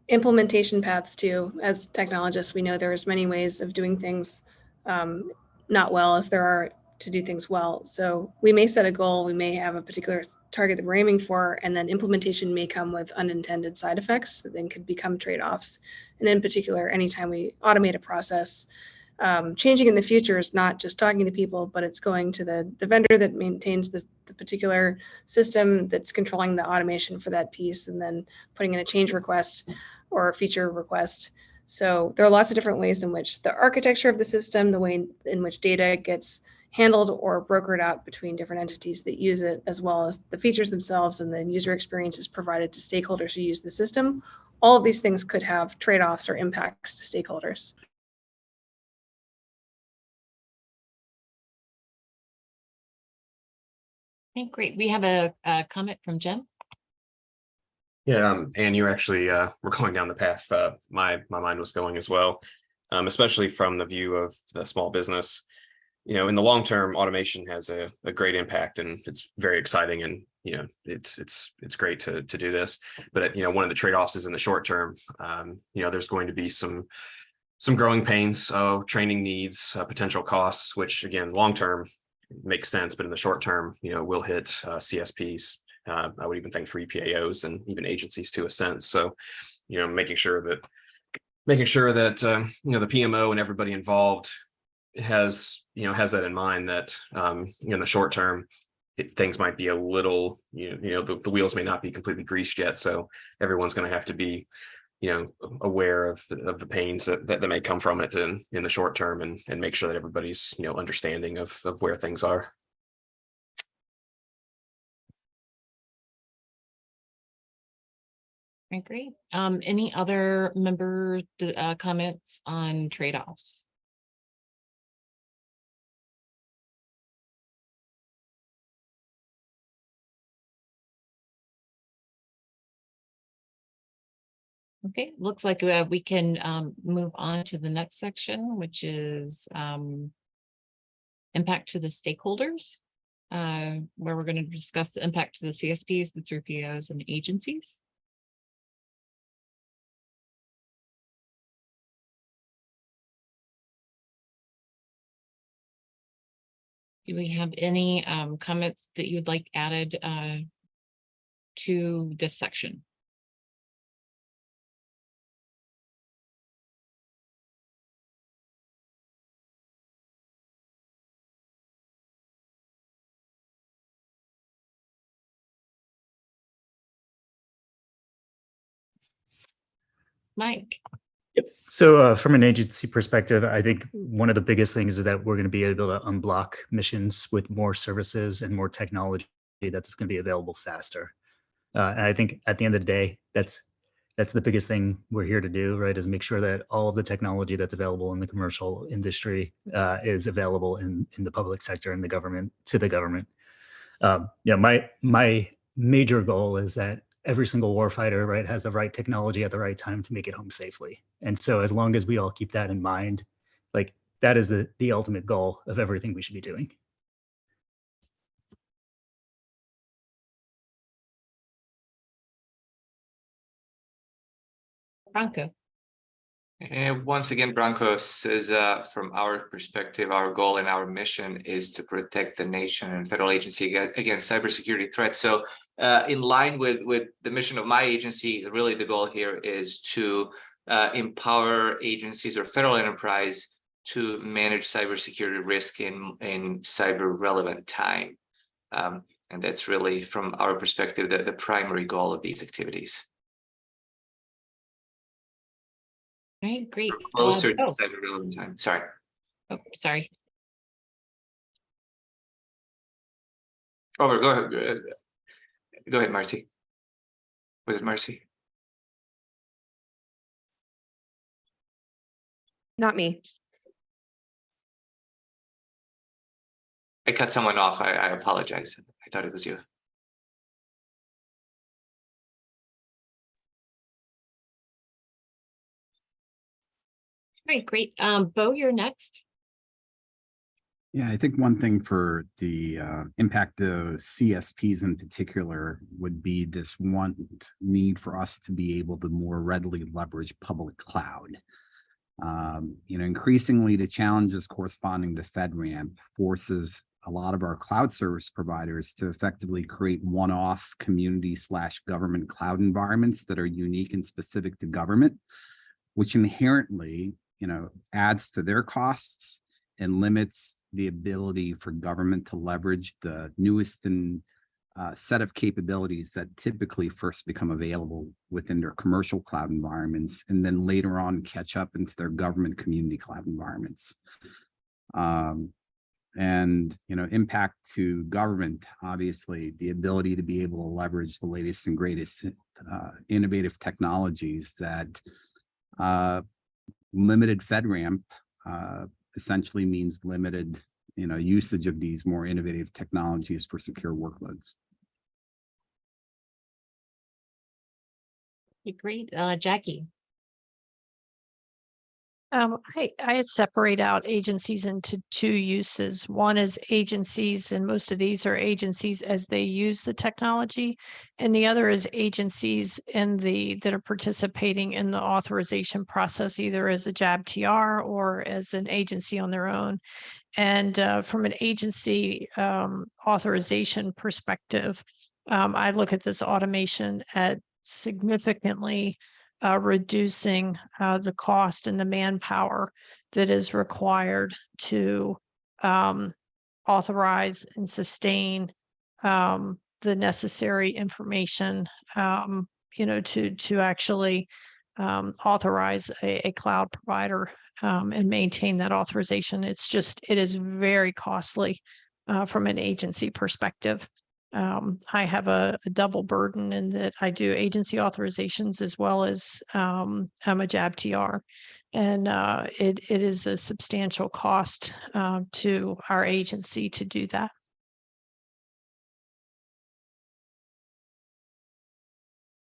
implementation paths too. As technologists, we know there's many ways of doing things not well as there are to do things well. So we may set a goal, we may have a particular target that we're aiming for, and then implementation may come with unintended side effects that then could become trade-offs. And in particular, anytime we automate a process, changing in the future is not just talking to people, but it's going to the vendor that maintains the particular system that's controlling the automation for that piece, and then putting in a change request or a feature request. So there are lots of different ways in which the architecture of the system, the way in which data gets handled or brokered out between different entities that use it, as well as the features themselves and the user experiences provided to stakeholders who use the system. All of these things could have trade-offs or impacts to stakeholders. Okay, great. We have a comment from Jim. Yeah, and you actually were going down the path my mind was going as well, especially from the view of the small business. In the long term, automation has a great impact, and it's very exciting, and it's great to do this. But one of the trade-offs is in the short term. There's going to be some growing pains, training needs, potential costs, which again, long term makes sense, but in the short term, will hit CSPs. I would even think 3PAOs and even agencies to a sense. So, making sure that the PMO and everybody involved has that in mind, that in the short term, things might be a little, the wheels may not be completely greased yet. So everyone's going to have to be, aware of the pains that may come from it in the short term, and make sure that everybody's, understanding of where things are. Okay, great. Any other member comments on trade-offs? Okay, looks like we can move on to the next section, which is impact to the stakeholders, where we're going to discuss the impact to the CSPs, the 3POs, and agencies. Do we have any comments that you would like added to this section? Mike. So from an agency perspective, I think one of the biggest things is that we're going to be able to unblock missions with more services and more technology that's going to be available faster. And I think at the end of the day, that's the biggest thing we're here to do, right? Is make sure that all of the technology that's available in the commercial industry is available in the public sector and the government, to the government. My major goal is that every single warfighter, right, has the right technology at the right time to make it home safely. And so as long as we all keep that in mind, like that is the ultimate goal of everything we should be doing. Branko. And once again, Branko says, from our perspective, our goal and our mission is to protect the nation and federal agency against cybersecurity threats. So in line with the mission of my agency, really the goal here is to empower agencies or federal enterprise to manage cybersecurity risk in cyber relevant time. And that's really, from our perspective, the primary goal of these activities. Right, great. Closer to cyber relevant time. Sorry. Oh, sorry. Over. Go ahead. Go ahead, Marcy. Was it Marcy? Not me. I cut someone off. I apologize. I thought it was you. Right, great. Bo, you're next. Yeah, I think one thing for the impact of CSPs in particular would be this one need for us to be able to more readily leverage public cloud. Increasingly the challenges corresponding to FedRAMP forces a lot of our cloud service providers to effectively create one-off community/government cloud environments that are unique and specific to government, which inherently, adds to their costs and limits the ability for government to leverage the newest and set of capabilities that typically first become available within their commercial cloud environments, and then later on catch up into their government community cloud environments. Impact to government, obviously, the ability to be able to leverage the latest and greatest innovative technologies that limited FedRAMP essentially means limited, usage of these more innovative technologies for secure workloads. Great, Jackie. I'd separate out agencies into two uses. One is agencies, and most of these are agencies as they use the technology, and the other is agencies that are participating in the authorization process, either as a JABTR or as an agency on their own. And from an agency authorization perspective, I look at this automation at significantly reducing the cost and the manpower that is required to authorize and sustain the necessary information, to actually authorize a cloud provider and maintain that authorization. It is very costly from an agency perspective. I have a double burden in that I do agency authorizations as well as I'm a JAB TR. And it is a substantial cost to our agency to do that.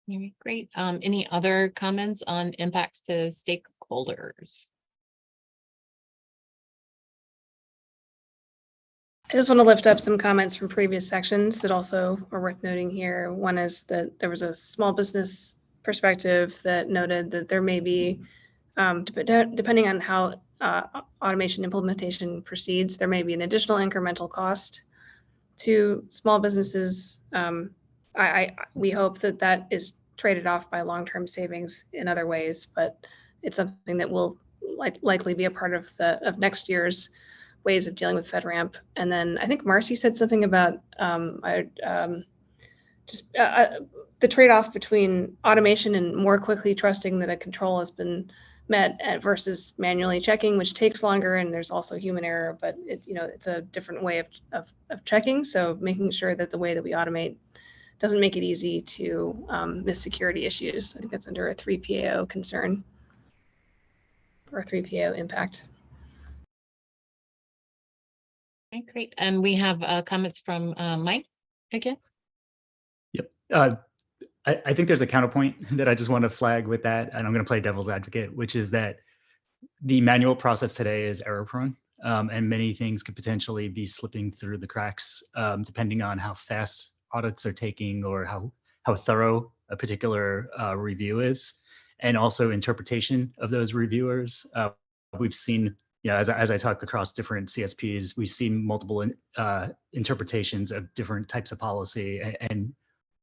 All right, great. Any other comments on impacts to stakeholders? I just want to lift up some comments from previous sections that also are worth noting here. One is that there was a small business perspective that noted that there may be, depending on how automation implementation proceeds, there may be an additional incremental cost to small businesses. We hope that is traded off by long-term savings in other ways, but it's something that will likely be a part of next year's ways of dealing with FedRAMP. And then I think Marcy said something about the trade-off between automation and more quickly trusting that a control has been met versus manually checking, which takes longer, and there's also human error, but it's a different way of checking. So making sure that the way that we automate doesn't make it easy to miss security issues. I think that's under a 3PAO concern or 3PAO impact. Okay, great. And we have comments from Mike again. Yep. I think there's a counterpoint that I just want to flag with that, and I'm going to play devil's advocate, which is that the manual process today is error prone, and many things could potentially be slipping through the cracks, depending on how fast audits are taking or how thorough a particular review is, and also interpretation of those reviewers. We've seen, as I talk across different CSPs, we've seen multiple interpretations of different types of policy and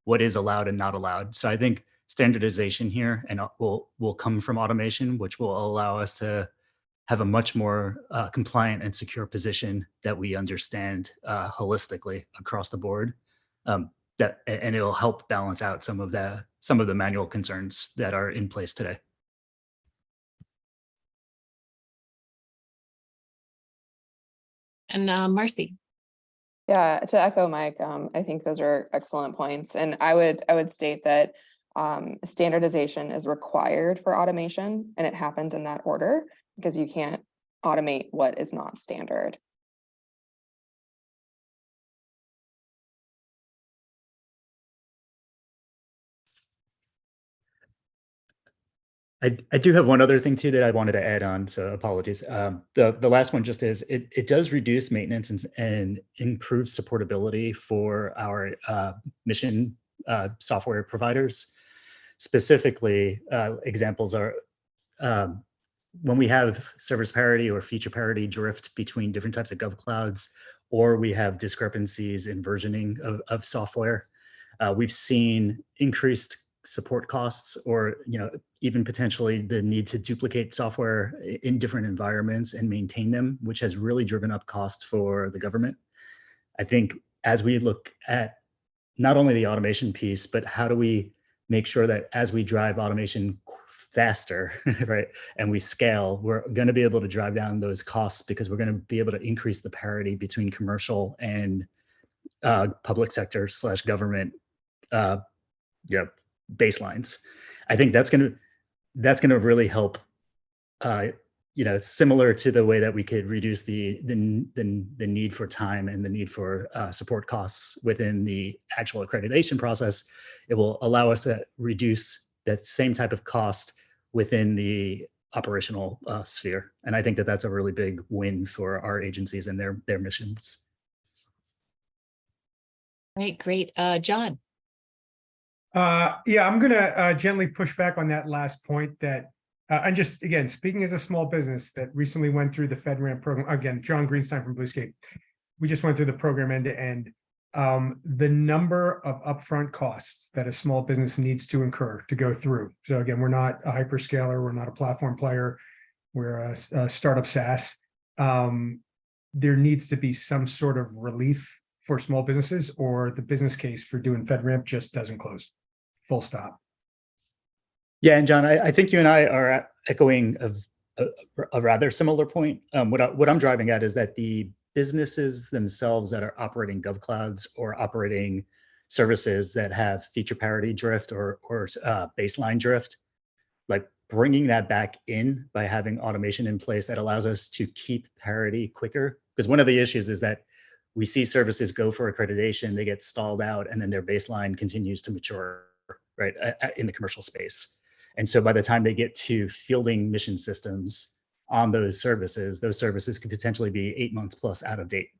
what is allowed and not allowed. So I think standardization here and will come from automation, which will allow us to have a much more compliant and secure position that we understand holistically across the board. And it'll help balance out some of the manual concerns that are in place today. And Marcy. Yeah, to echo Mike, I think those are excellent points. And I would state that standardization is required for automation, and it happens in that order because you can't automate what is not standard. I do have one other thing too that I wanted to add on, so apologies. The last one just is it does reduce maintenance and improve supportability for our mission software providers. Specifically, examples are when we have service parity or feature parity drift between different types of GovClouds, or we have discrepancies in versioning of software. We've seen increased support costs, or even potentially the need to duplicate software in different environments and maintain them, which has really driven up costs for the government. I think as we look at not only the automation piece, but how do we make sure that as we drive automation faster, right, and we scale, we're going to be able to drive down those costs because we're going to be able to increase the parity between commercial and public sector / government baselines. I think that's going to really help. Similar to the way that we could reduce the need for time and the need for support costs within the actual accreditation process, it will allow us to reduce that same type of cost within the operational sphere. And I think that that's a really big win for our agencies and their missions. Right, great. John. Yeah, I'm going to gently push back on that last point that, and just again, speaking as a small business that recently went through the FedRAMP program, again, John Greenstein from Bluescape, we just went through the program end to end. The number of upfront costs that a small business needs to incur to go through. So again, we're not a hyperscaler, we're not a platform player, we're a startup SaaS. There needs to be some sort of relief for small businesses, or the business case for doing FedRAMP just doesn't close. Full stop. Yeah, and John, I think you and I are echoing a rather similar point. What I'm driving at is that the businesses themselves that are operating GovClouds or operating services that have feature parity drift or baseline drift, like bringing that back in by having automation in place that allows us to keep parity quicker. Because one of the issues is that we see services go for accreditation, they get stalled out, and then their baseline continues to mature, right, in the commercial space. And so by the time they get to fielding mission systems on those services could potentially be 8 months plus out of date.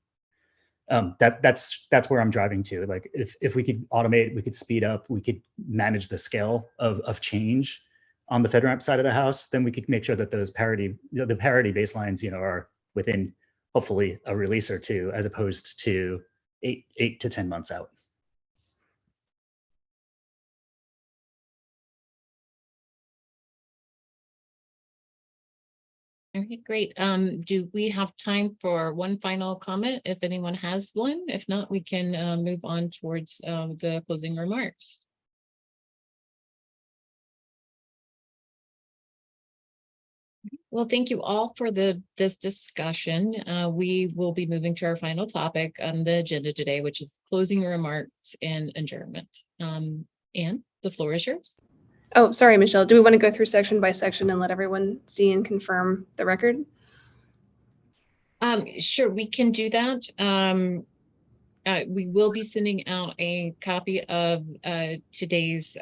That's where I'm driving to. Like if we could automate, we could speed up, we could manage the scale of change on the FedRAMP side of the house, then we could make sure that those parity baselines, are within hopefully a release or two, as opposed to 8 to 10 months out. All right, great. Do we have time for one final comment if anyone has one? If not, we can move on towards the closing remarks. Well, thank you all for this discussion. We will be moving to our final topic on the agenda today, which is closing remarks and adjournment. Anne, the floor is yours. Oh, sorry, Michelle. Do we want to go through section by section and let everyone see and confirm the record? Sure, we can do that. We will be sending out a copy of today's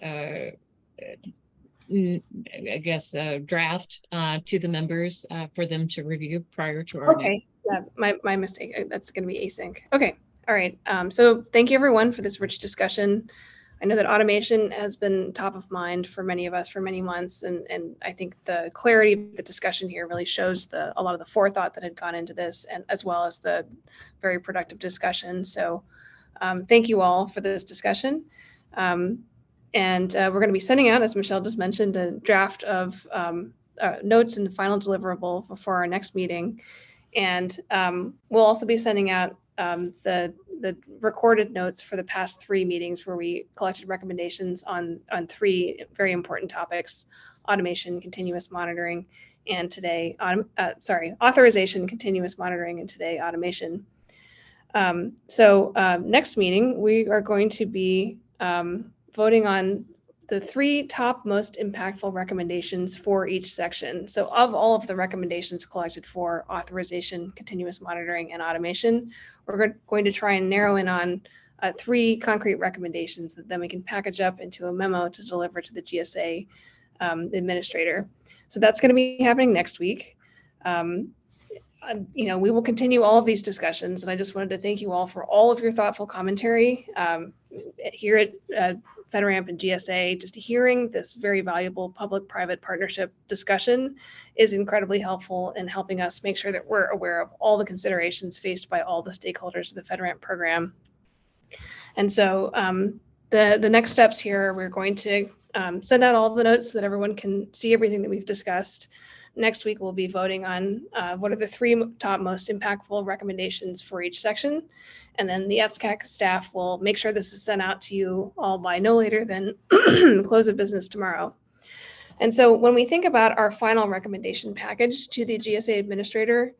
draft to the members for them to review prior to our Okay, yeah, my mistake. That's going to be async. Okay, all right. So thank you everyone for this rich discussion. I know that automation has been top of mind for many of us for many months, and I think the clarity of the discussion here really shows a lot of the forethought that had gone into this, and as well as the very productive discussion. So thank you all for this discussion. And we're going to be sending out, as Michelle just mentioned, a draft of notes and final deliverable before our next meeting. And we'll also be sending out the recorded notes for the past 3 meetings where we collected recommendations on 3 very important topics: automation, continuous monitoring, and today, authorization, continuous monitoring, and today automation. So next meeting, we are going to be voting on the 3 top most impactful recommendations for each section. So of all of the recommendations collected for authorization, continuous monitoring, and automation, we're going to try and narrow in on 3 concrete recommendations that then we can package up into a memo to deliver to the GSA administrator. So that's going to be happening next week. We will continue all of these discussions, and I just wanted to thank you all for all of your thoughtful commentary here at FedRAMP and GSA. Just hearing this very valuable public-private partnership discussion is incredibly helpful in helping us make sure that we're aware of all the considerations faced by all the stakeholders of the FedRAMP program. And so the next steps here, we're going to send out all the notes so that everyone can see everything that we've discussed. Next week, we'll be voting on what are the 3 top most impactful recommendations for each section. And then the FSCAC staff will make sure this is sent out to you all by no later than the close of business tomorrow. And so when we think about our final recommendation package to the GSA administrator,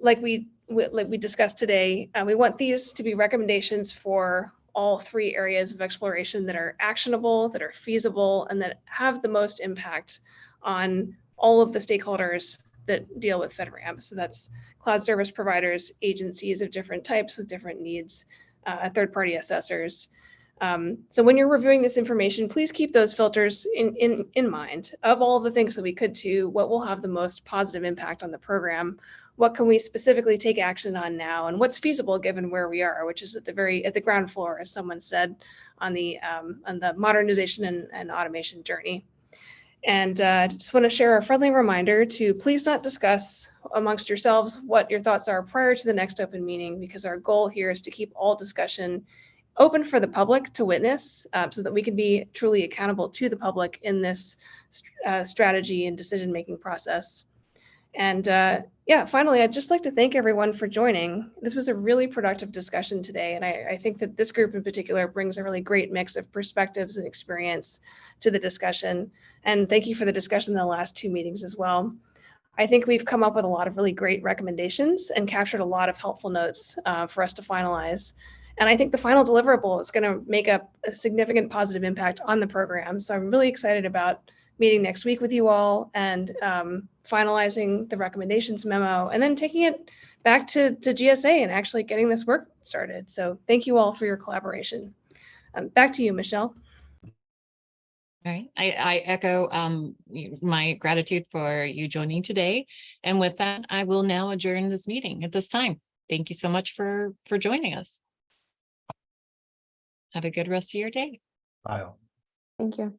like we discussed today, we want these to be recommendations for all 3 areas of exploration that are actionable, that are feasible, and that have the most impact on all of the stakeholders that deal with FedRAMP. So that's cloud service providers, agencies of different types with different needs, third-party assessors. So when you're reviewing this information, please keep those filters in mind. Of all the things that we could do, what will have the most positive impact on the program? What can we specifically take action on now? And what's feasible given where we are, which is at the ground floor, as someone said, on the modernization and automation journey. And I just want to share a friendly reminder to please not discuss amongst yourselves what your thoughts are prior to the next open meeting, because our goal here is to keep all discussion open for the public to witness, so that we can be truly accountable to the public in this strategy and decision-making process. And yeah, finally, I'd just like to thank everyone for joining. This was a really productive discussion today. And I think that this group in particular brings a really great mix of perspectives and experience to the discussion. And thank you for the discussion in the last 2 meetings as well. I think we've come up with a lot of really great recommendations and captured a lot of helpful notes for us to finalize. And I think the final deliverable is going to make a significant positive impact on the program. So I'm really excited about meeting next week with you all and finalizing the recommendations memo and then taking it back to GSA and actually getting this work started. So thank you all for your collaboration. Back to you, Michelle. All right, I echo my gratitude for you joining today. And with that, I will now adjourn this meeting at this time. Thank you so much for joining us. Have a good rest of your day. Bye. Thank you.